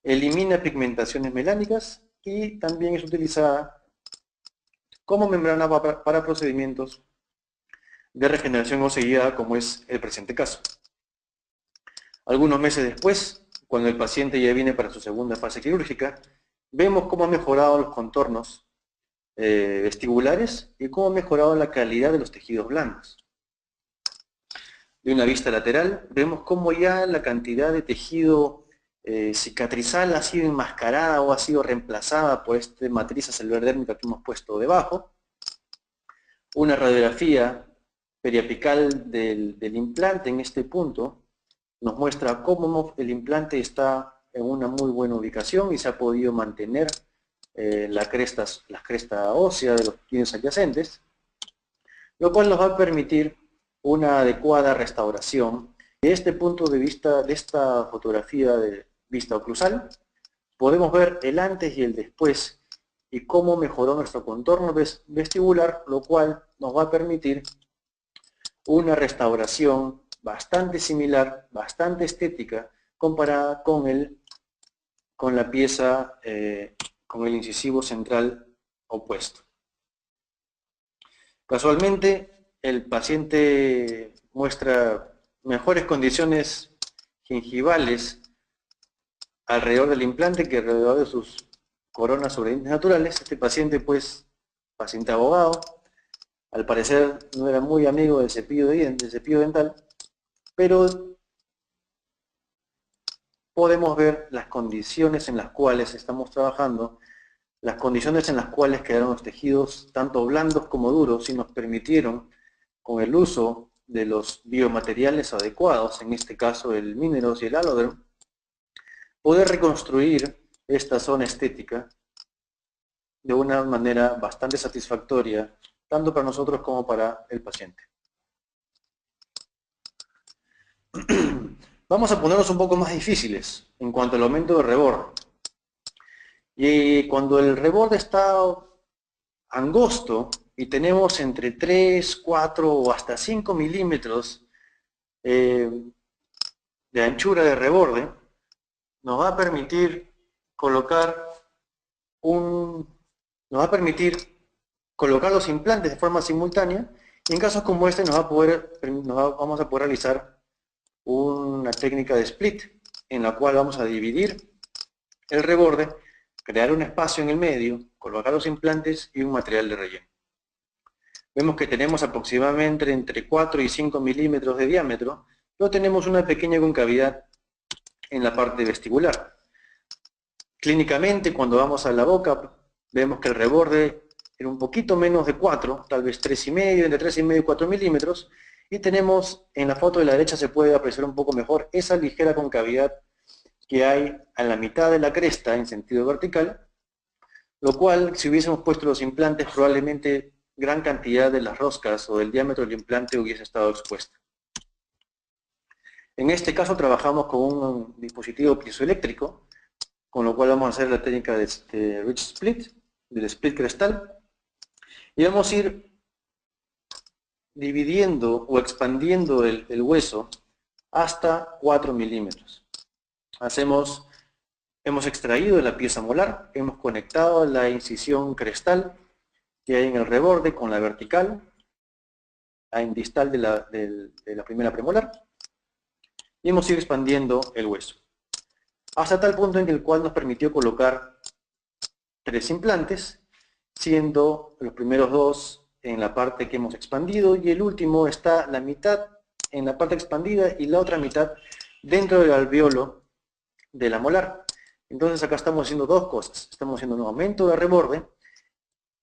elimina pigmentaciones melánicas y también es utilizada como membrana para procedimientos de regeneración ósea como es el presente caso. Algunos meses después, cuando el paciente ya viene para su segunda fase quirúrgica, vemos cómo han mejorado los contornos vestibulares y cómo ha mejorado la calidad de los tejidos blandos. De una vista lateral, vemos cómo ya la cantidad de tejido cicatrizal ha sido enmascarada o ha sido reemplazada por esta matriz celular dérmica que hemos puesto debajo. Una radiografía periapical del implante en este punto nos muestra cómo el implante está en una muy buena ubicación y se ha podido mantener la cresta ósea de los dientes adyacentes, lo cual nos va a permitir una adecuada restauración. De este punto de vista, de esta fotografía de vista oclusal, podemos ver el antes y el después y cómo mejoró nuestro contorno vestibular, lo cual nos va a permitir una restauración bastante similar, bastante estética, comparada con la pieza, con el incisivo central opuesto. Casualmente, el paciente muestra mejores condiciones gingivales alrededor del implante que alrededor de sus coronas sobre dientes naturales. Este paciente, pues, paciente abogado, al parecer no era muy amigo del cepillo de dientes, del cepillo dental, pero podemos ver las condiciones en las cuales estamos trabajando, las condiciones en las cuales quedaron los tejidos, tanto blandos como duros, y nos permitieron, con el uso de los biomateriales adecuados, en este caso el Mineros y el Alloderm, poder reconstruir esta zona estética de una manera bastante satisfactoria, tanto para nosotros como para el paciente. Vamos a ponernos un poco más difíciles en cuanto al aumento de reborde. Y cuando el reborde está angosto y tenemos entre 3, 4 o hasta 5 milímetros de anchura de reborde, nos va a permitir colocar los implantes de forma simultánea, y en casos como este vamos a poder realizar una técnica de split, en la cual vamos a dividir el reborde, crear un espacio en el medio, colocar los implantes y un material de relleno. Vemos que tenemos aproximadamente entre 4 y 5 milímetros de diámetro, pero tenemos una pequeña concavidad en la parte vestibular. Clínicamente, cuando vamos a la boca, vemos que el reborde era un poquito menos de 4, tal vez 3,5, entre 3,5 y 4 milímetros, y tenemos, en la foto de la derecha se puede apreciar un poco mejor esa ligera concavidad que hay a la mitad de la cresta en sentido vertical, lo cual, si hubiésemos puesto los implantes, probablemente gran cantidad de las roscas o del diámetro del implante hubiese estado expuesta. En este caso trabajamos con un dispositivo piezoeléctrico, con lo cual vamos a hacer la técnica de Ridge Split, del split crestal, y vamos a ir dividiendo o expandiendo el hueso hasta 4 milímetros. Hemos extraído la pieza molar, hemos conectado la incisión crestal que hay en el reborde con la vertical, en distal de la primera premolar, y hemos ido expandiendo el hueso, hasta tal punto en el cual nos permitió colocar 3 implantes, siendo los primeros 2 en la parte que hemos expandido, y el último está la mitad en la parte expandida y la otra mitad dentro del alveolo de la molar. Entonces acá estamos haciendo dos cosas. Estamos haciendo un aumento de reborde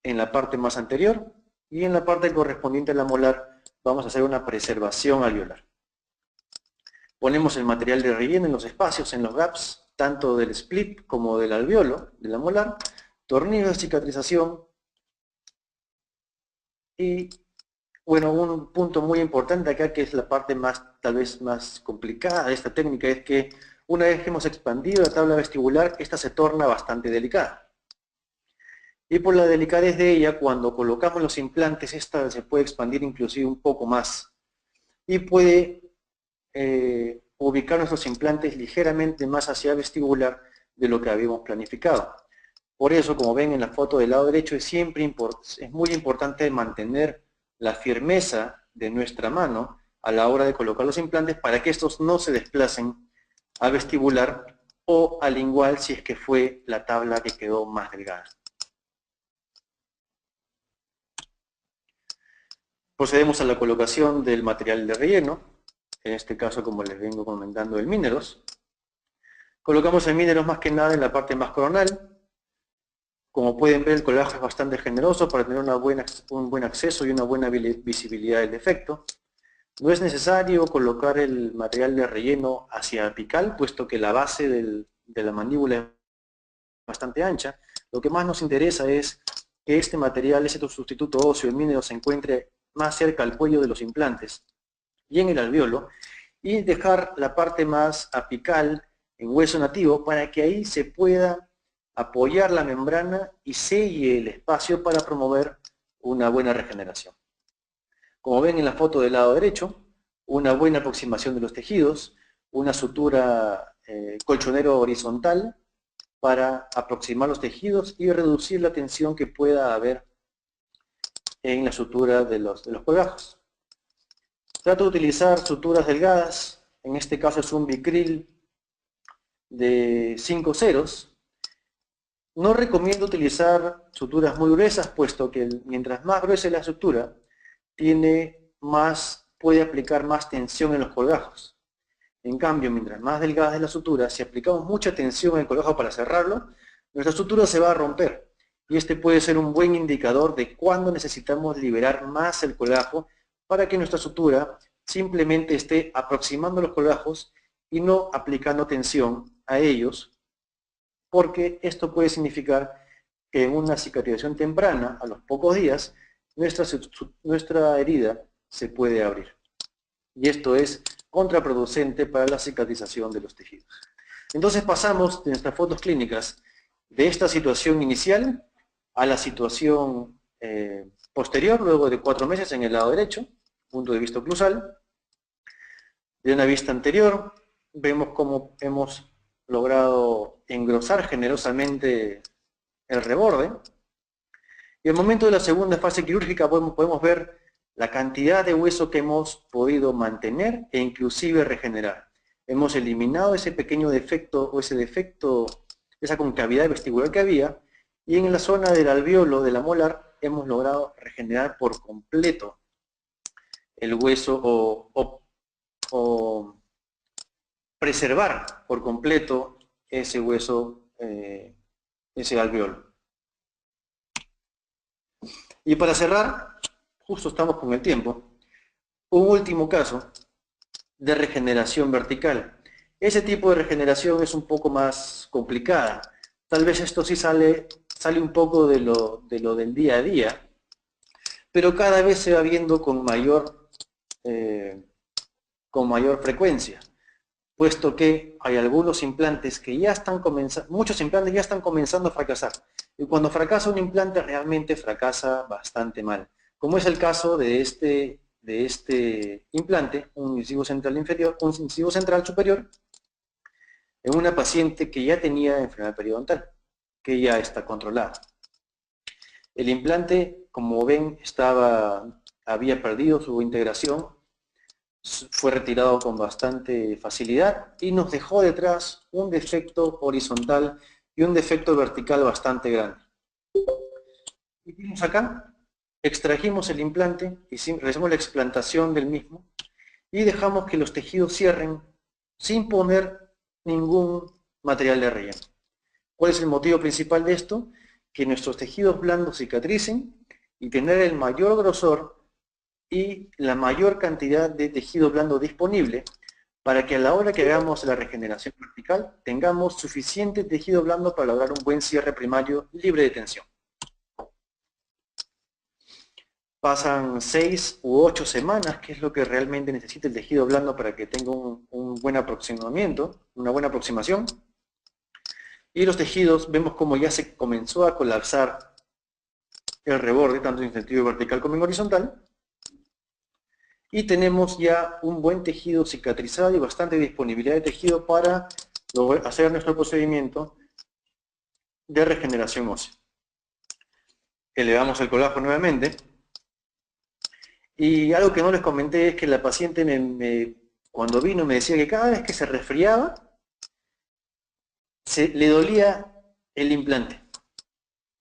en la parte más anterior, y en la parte correspondiente a la molar vamos a hacer una preservación alveolar. Ponemos el material de relleno en los espacios, en los gaps, tanto del split como del alveolo, de la molar, tornillos de cicatrización, y bueno, un punto muy importante acá, que es la parte tal vez más complicada de esta técnica, es que Una vez que hemos expandido la tabla vestibular, esta se torna bastante delicada. Y por la delicadez de ella, cuando colocamos los implantes, esta se puede expandir inclusive un poco más. Y puede ubicar nuestros implantes ligeramente más hacia el vestibular de lo que habíamos planificado. Por eso, como ven en la foto del lado derecho, es muy importante mantener la firmeza de nuestra mano a la hora de colocar los implantes para que estos no se desplacen al vestibular o al lingual si es que fue la tabla que quedó más delgada. Procedemos a la colocación del material de relleno, en este caso, como les vengo comentando, el Mineros. Colocamos el Mineros más que nada en la parte más coronal. Como pueden ver, el colgajo es bastante generoso para tener un buen acceso y una buena visibilidad del defecto. No es necesario colocar el material de relleno hacia apical, puesto que la base de la mandíbula es bastante ancha. Lo que más nos interesa es que este material, ese sustituto óseo, el Mineros, se encuentre más cerca al cuello de los implantes y en el alveolo, y dejar la parte más apical en hueso nativo para que ahí se pueda apoyar la membrana y selle el espacio para promover una buena regeneración. Como ven en la foto del lado derecho, una buena aproximación de los tejidos, una sutura colchonero horizontal para aproximar los tejidos y reducir la tensión que pueda haber en la sutura de los colgajos. Trato de utilizar suturas delgadas, en este caso es un Vicryl de 5 ceros. No recomiendo utilizar suturas muy gruesas, puesto que mientras más gruesa es la sutura, puede aplicar más tensión en los colgajos. En cambio, mientras más delgada es la sutura, si aplicamos mucha tensión en el colgajo para cerrarlo, nuestra sutura se va a romper. Y este puede ser un buen indicador de cuándo necesitamos liberar más el colgajo para que nuestra sutura simplemente esté aproximando los colgajos y no aplicando tensión a ellos, porque esto puede significar que en una cicatrización temprana, a los pocos días, nuestra herida se puede abrir. Y esto es contraproducente para la cicatrización de los tejidos. Entonces pasamos de nuestras fotos clínicas de esta situación inicial a la situación posterior, luego de 4 meses en el lado derecho, punto de vista oclusal. De una vista anterior, vemos cómo hemos logrado engrosar generosamente el reborde. Y al momento de la segunda fase quirúrgica podemos ver la cantidad de hueso que hemos podido mantener e inclusive regenerar. Hemos eliminado ese pequeño defecto o esa concavidad vestibular que había, y en la zona del alveolo de la molar hemos logrado regenerar por completo el hueso o preservar por completo ese hueso, ese alveolo. Y para cerrar, justo estamos con el tiempo, un último caso de regeneración vertical. Ese tipo de regeneración es un poco más complicada. Tal vez esto sí sale un poco de lo del día a día, pero cada vez se va viendo con mayor frecuencia, puesto que hay algunos implantes que ya están comenzando, muchos implantes ya están comenzando a fracasar. Y cuando fracasa un implante, realmente fracasa bastante mal. Como es el caso de este implante, un incisivo central inferior, un incisivo central superior, en una paciente que ya tenía enfermedad periodontal, que ya está controlada. El implante, como ven, había perdido su integración, fue retirado con bastante facilidad y nos dejó detrás un defecto horizontal y un defecto vertical bastante grande. ¿Qué hicimos acá? Extrajimos el implante, realizamos la explantación del mismo y dejamos que los tejidos cierren sin poner ningún material de relleno. ¿Cuál es el motivo principal de esto? Que nuestros tejidos blandos cicatricen y tener el mayor grosor y la mayor cantidad de tejido blando disponible para que a la hora que hagamos la regeneración vertical tengamos suficiente tejido blando para lograr un buen cierre primario libre de tensión. pasan 6 u 8 semanas, que es lo que realmente necesita el tejido blando para que tenga un buen aproximamiento, una buena aproximación. Y los tejidos, vemos como ya se comenzó a colapsar el reborde, tanto en sentido vertical como en horizontal. Y tenemos ya un buen tejido cicatrizado y bastante disponibilidad de tejido para hacer nuestro procedimiento de regeneración ósea. Elevamos el colágeno nuevamente. Y algo que no les comenté es que la paciente cuando vino me decía que cada vez que se resfriaba, le dolía el implante.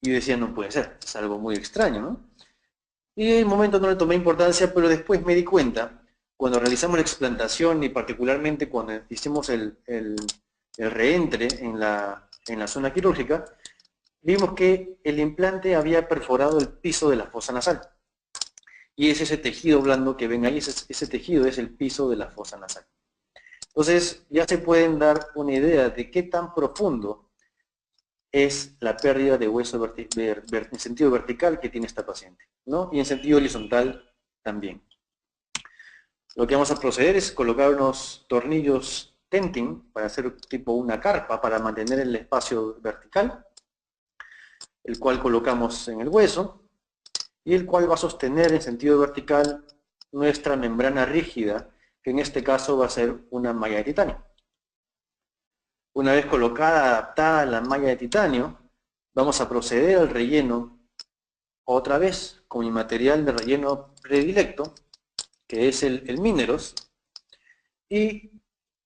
Y yo decía, no puede ser, es algo muy extraño, ¿no? Y en el momento no le tomé importancia, pero después me di cuenta, cuando realizamos la explantación y particularmente cuando hicimos el reentre en la zona quirúrgica, vimos que el implante había perforado el piso de la fosa nasal. Y es ese tejido blando que ven ahí, ese tejido es el piso de la fosa nasal. Entonces ya se pueden dar una idea de qué tan profundo es la pérdida de hueso en sentido vertical que tiene esta paciente, ¿no? Y en sentido horizontal también. Lo que vamos a proceder es colocar unos tornillos tenting para hacer tipo una carpa para mantener el espacio vertical, el cual colocamos en el hueso y el cual va a sostener en sentido vertical nuestra membrana rígida, que en este caso va a ser una malla de titanio. Una vez colocada, adaptada la malla de titanio, vamos a proceder al relleno otra vez con mi material de relleno predilecto, que es el Mineros, y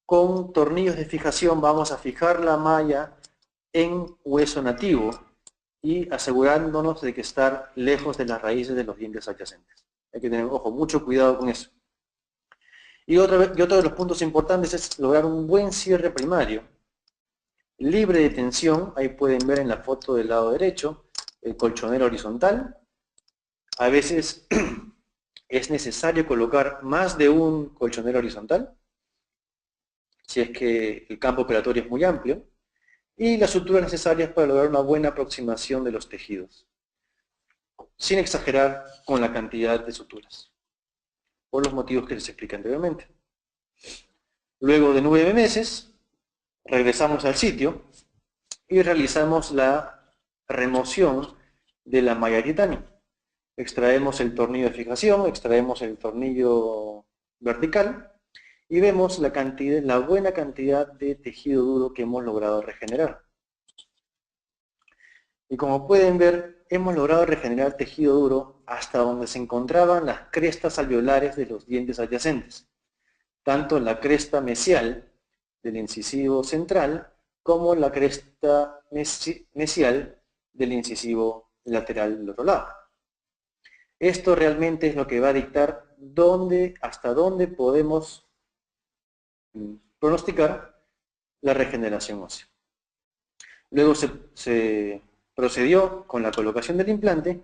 con tornillos de fijación vamos a fijar la malla en hueso nativo y asegurándonos de que estar lejos de las raíces de los dientes adyacentes. Hay que tener, ojo, mucho cuidado con eso. Y otro de los puntos importantes es lograr un buen cierre primario, libre de tensión. Ahí pueden ver en la foto del lado derecho el colchonero horizontal. A veces es necesario colocar más de un colchonero horizontal, si es que el campo operatorio es muy amplio, y las suturas necesarias para lograr una buena aproximación de los tejidos, sin exagerar con la cantidad de suturas, por los motivos que les expliqué anteriormente. Luego de 9 meses, regresamos al sitio y realizamos la remoción de la malla de titanio. Extraemos el tornillo de fijación, extraemos el tornillo vertical y vemos la buena cantidad de tejido duro que hemos logrado regenerar. Y como pueden ver, hemos logrado regenerar tejido duro hasta donde se encontraban las crestas alveolares de los dientes adyacentes, tanto la cresta mesial del incisivo central como la cresta mesial del incisivo lateral del otro lado. Esto realmente es lo que va a dictar hasta dónde podemos pronosticar la regeneración ósea. Luego se procedió con la colocación del implante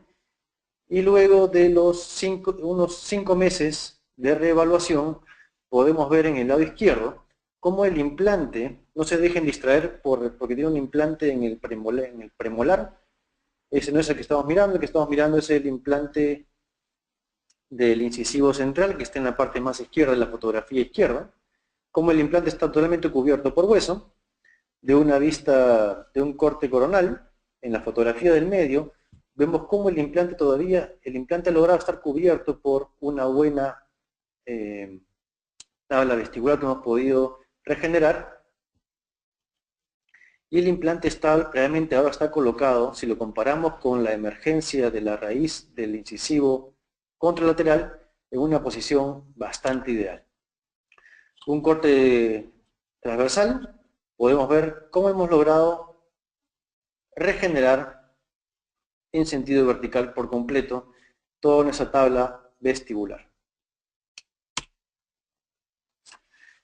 y luego de unos 5 meses de reevaluación podemos ver en el lado izquierdo cómo el implante, no se dejen distraer porque tiene un implante en el premolar. Ese no es el que estamos mirando, el que estamos mirando es el implante del incisivo central, que está en la parte más izquierda de la fotografía izquierda, como el implante está totalmente cubierto por hueso, de una vista de un corte coronal. En la fotografía del medio vemos cómo el implante ha logrado estar cubierto por una buena tabla vestibular que hemos podido regenerar, y el implante realmente ahora está colocado, si lo comparamos con la emergencia de la raíz del incisivo contralateral, en una posición bastante ideal. Un corte transversal, podemos ver cómo hemos logrado regenerar en sentido vertical por completo toda nuestra tabla vestibular.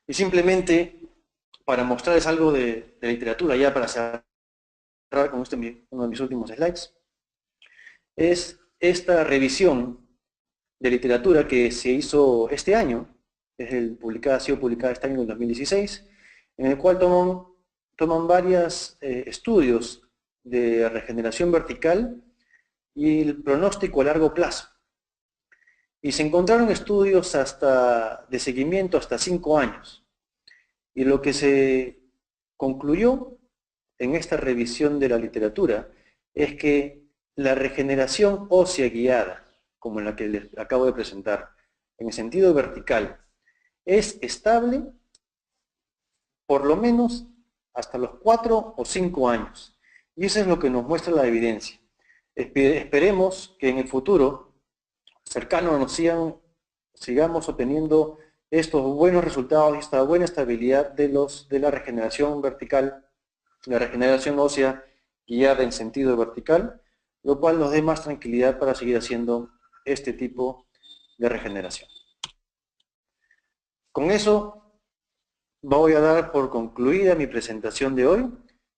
Y simplemente, para mostrarles algo de literatura, ya para cerrar con uno de mis últimos slides, es esta revisión de literatura que se hizo este año, ha sido publicada este año en el 2016, en el cual toman varios estudios de regeneración vertical y el pronóstico a largo plazo. Y se encontraron estudios de seguimiento hasta 5 años. Y lo que se concluyó en esta revisión de la literatura es que la regeneración ósea guiada, como la que les acabo de presentar, en el sentido vertical, es estable por lo menos hasta los 4 o 5 años. Y eso es lo que nos muestra la evidencia. Esperemos que en el futuro cercano sigamos obteniendo estos buenos resultados y esta buena estabilidad de la regeneración vertical, la regeneración ósea guiada en sentido vertical, lo cual nos dé más tranquilidad para seguir haciendo este tipo de regeneración. Con eso voy a dar por concluida mi presentación de hoy,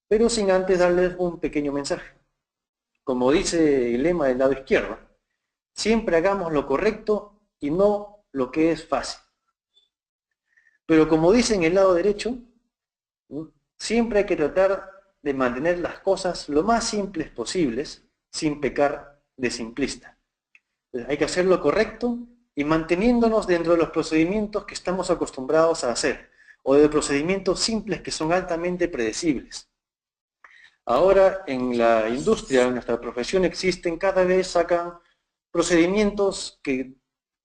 pero sin antes darles un pequeño mensaje. Como dice el lema del lado izquierdo, siempre hagamos lo correcto y no lo que es fácil. Pero como dice en el lado derecho, siempre hay que tratar de mantener las cosas lo más simples posibles sin pecar de simplista. Hay que hacer lo correcto y manteniéndonos dentro de los procedimientos que estamos acostumbrados a hacer o de procedimientos simples que son altamente predecibles. Ahora en la industria, en nuestra profesión cada vez sacan procedimientos que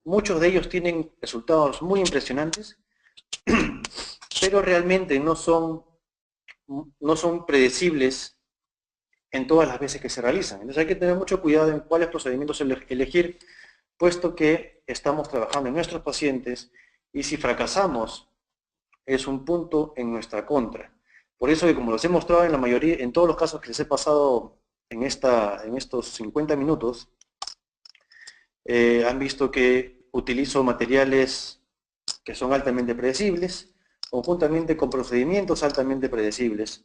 muchos de ellos tienen resultados muy impresionantes, pero realmente no son predecibles en todas las veces que se realizan. Entonces hay que tener mucho cuidado en cuáles procedimientos elegir, puesto que estamos trabajando en nuestros pacientes y si fracasamos es un punto en nuestra contra. Por eso que como les he mostrado en todos los casos que les he pasado en estos 50 minutos, han visto que utilizo materiales que son altamente predecibles, conjuntamente con procedimientos altamente predecibles,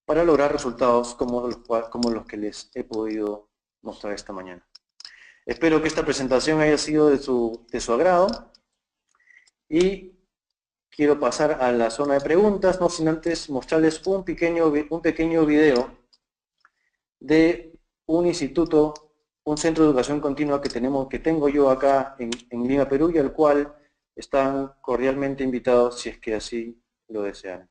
para lograr resultados como los que les he podido mostrar esta mañana. Espero que esta presentación haya sido de su agrado y quiero pasar a la zona de preguntas, no sin antes mostrarles un pequeño video de un instituto, un centro de educación continua que tengo yo acá en Lima, Perú, y al cual están cordialmente invitados si es que así lo desean.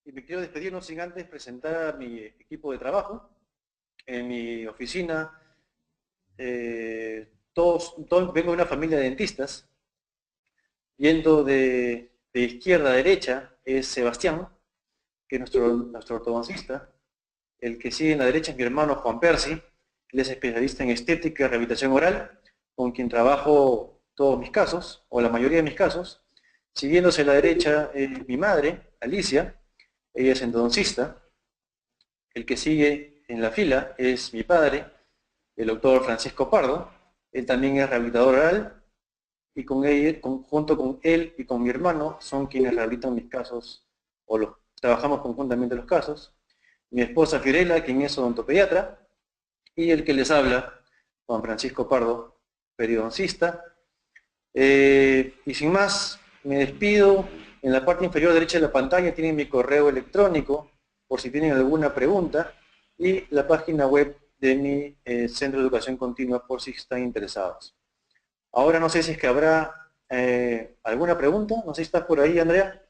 Y me quiero despedir no sin antes presentar a mi equipo de trabajo. En mi oficina, vengo de una familia de dentistas. Yendo de izquierda a derecha es Sebastián, que es nuestro ortodoncista. El que sigue en la derecha es mi hermano Juan Percy, él es especialista en estética y rehabilitación oral, con quien trabajo todos mis casos, o la mayoría de mis casos. Siguiéndose a la derecha mi madre, Alicia, ella es endodoncista. El que sigue en la fila es mi padre, el doctor Francisco Pardo, él también es rehabilitador oral, y junto con él y con mi hermano son quienes rehabilitan mis casos, trabajamos conjuntamente los casos. Mi esposa Fiorella, quien es odontopediatra, y el que les habla, Juan Francisco Pardo, periodoncista. Y sin más, me despido. En la parte inferior derecha de la pantalla tienen mi correo electrónico, por si tienen alguna pregunta, y la página web de mi Centro de Educación Continua, por si están interesados. Ahora no sé si es que habrá alguna pregunta. No sé si estás por ahí, Andrea.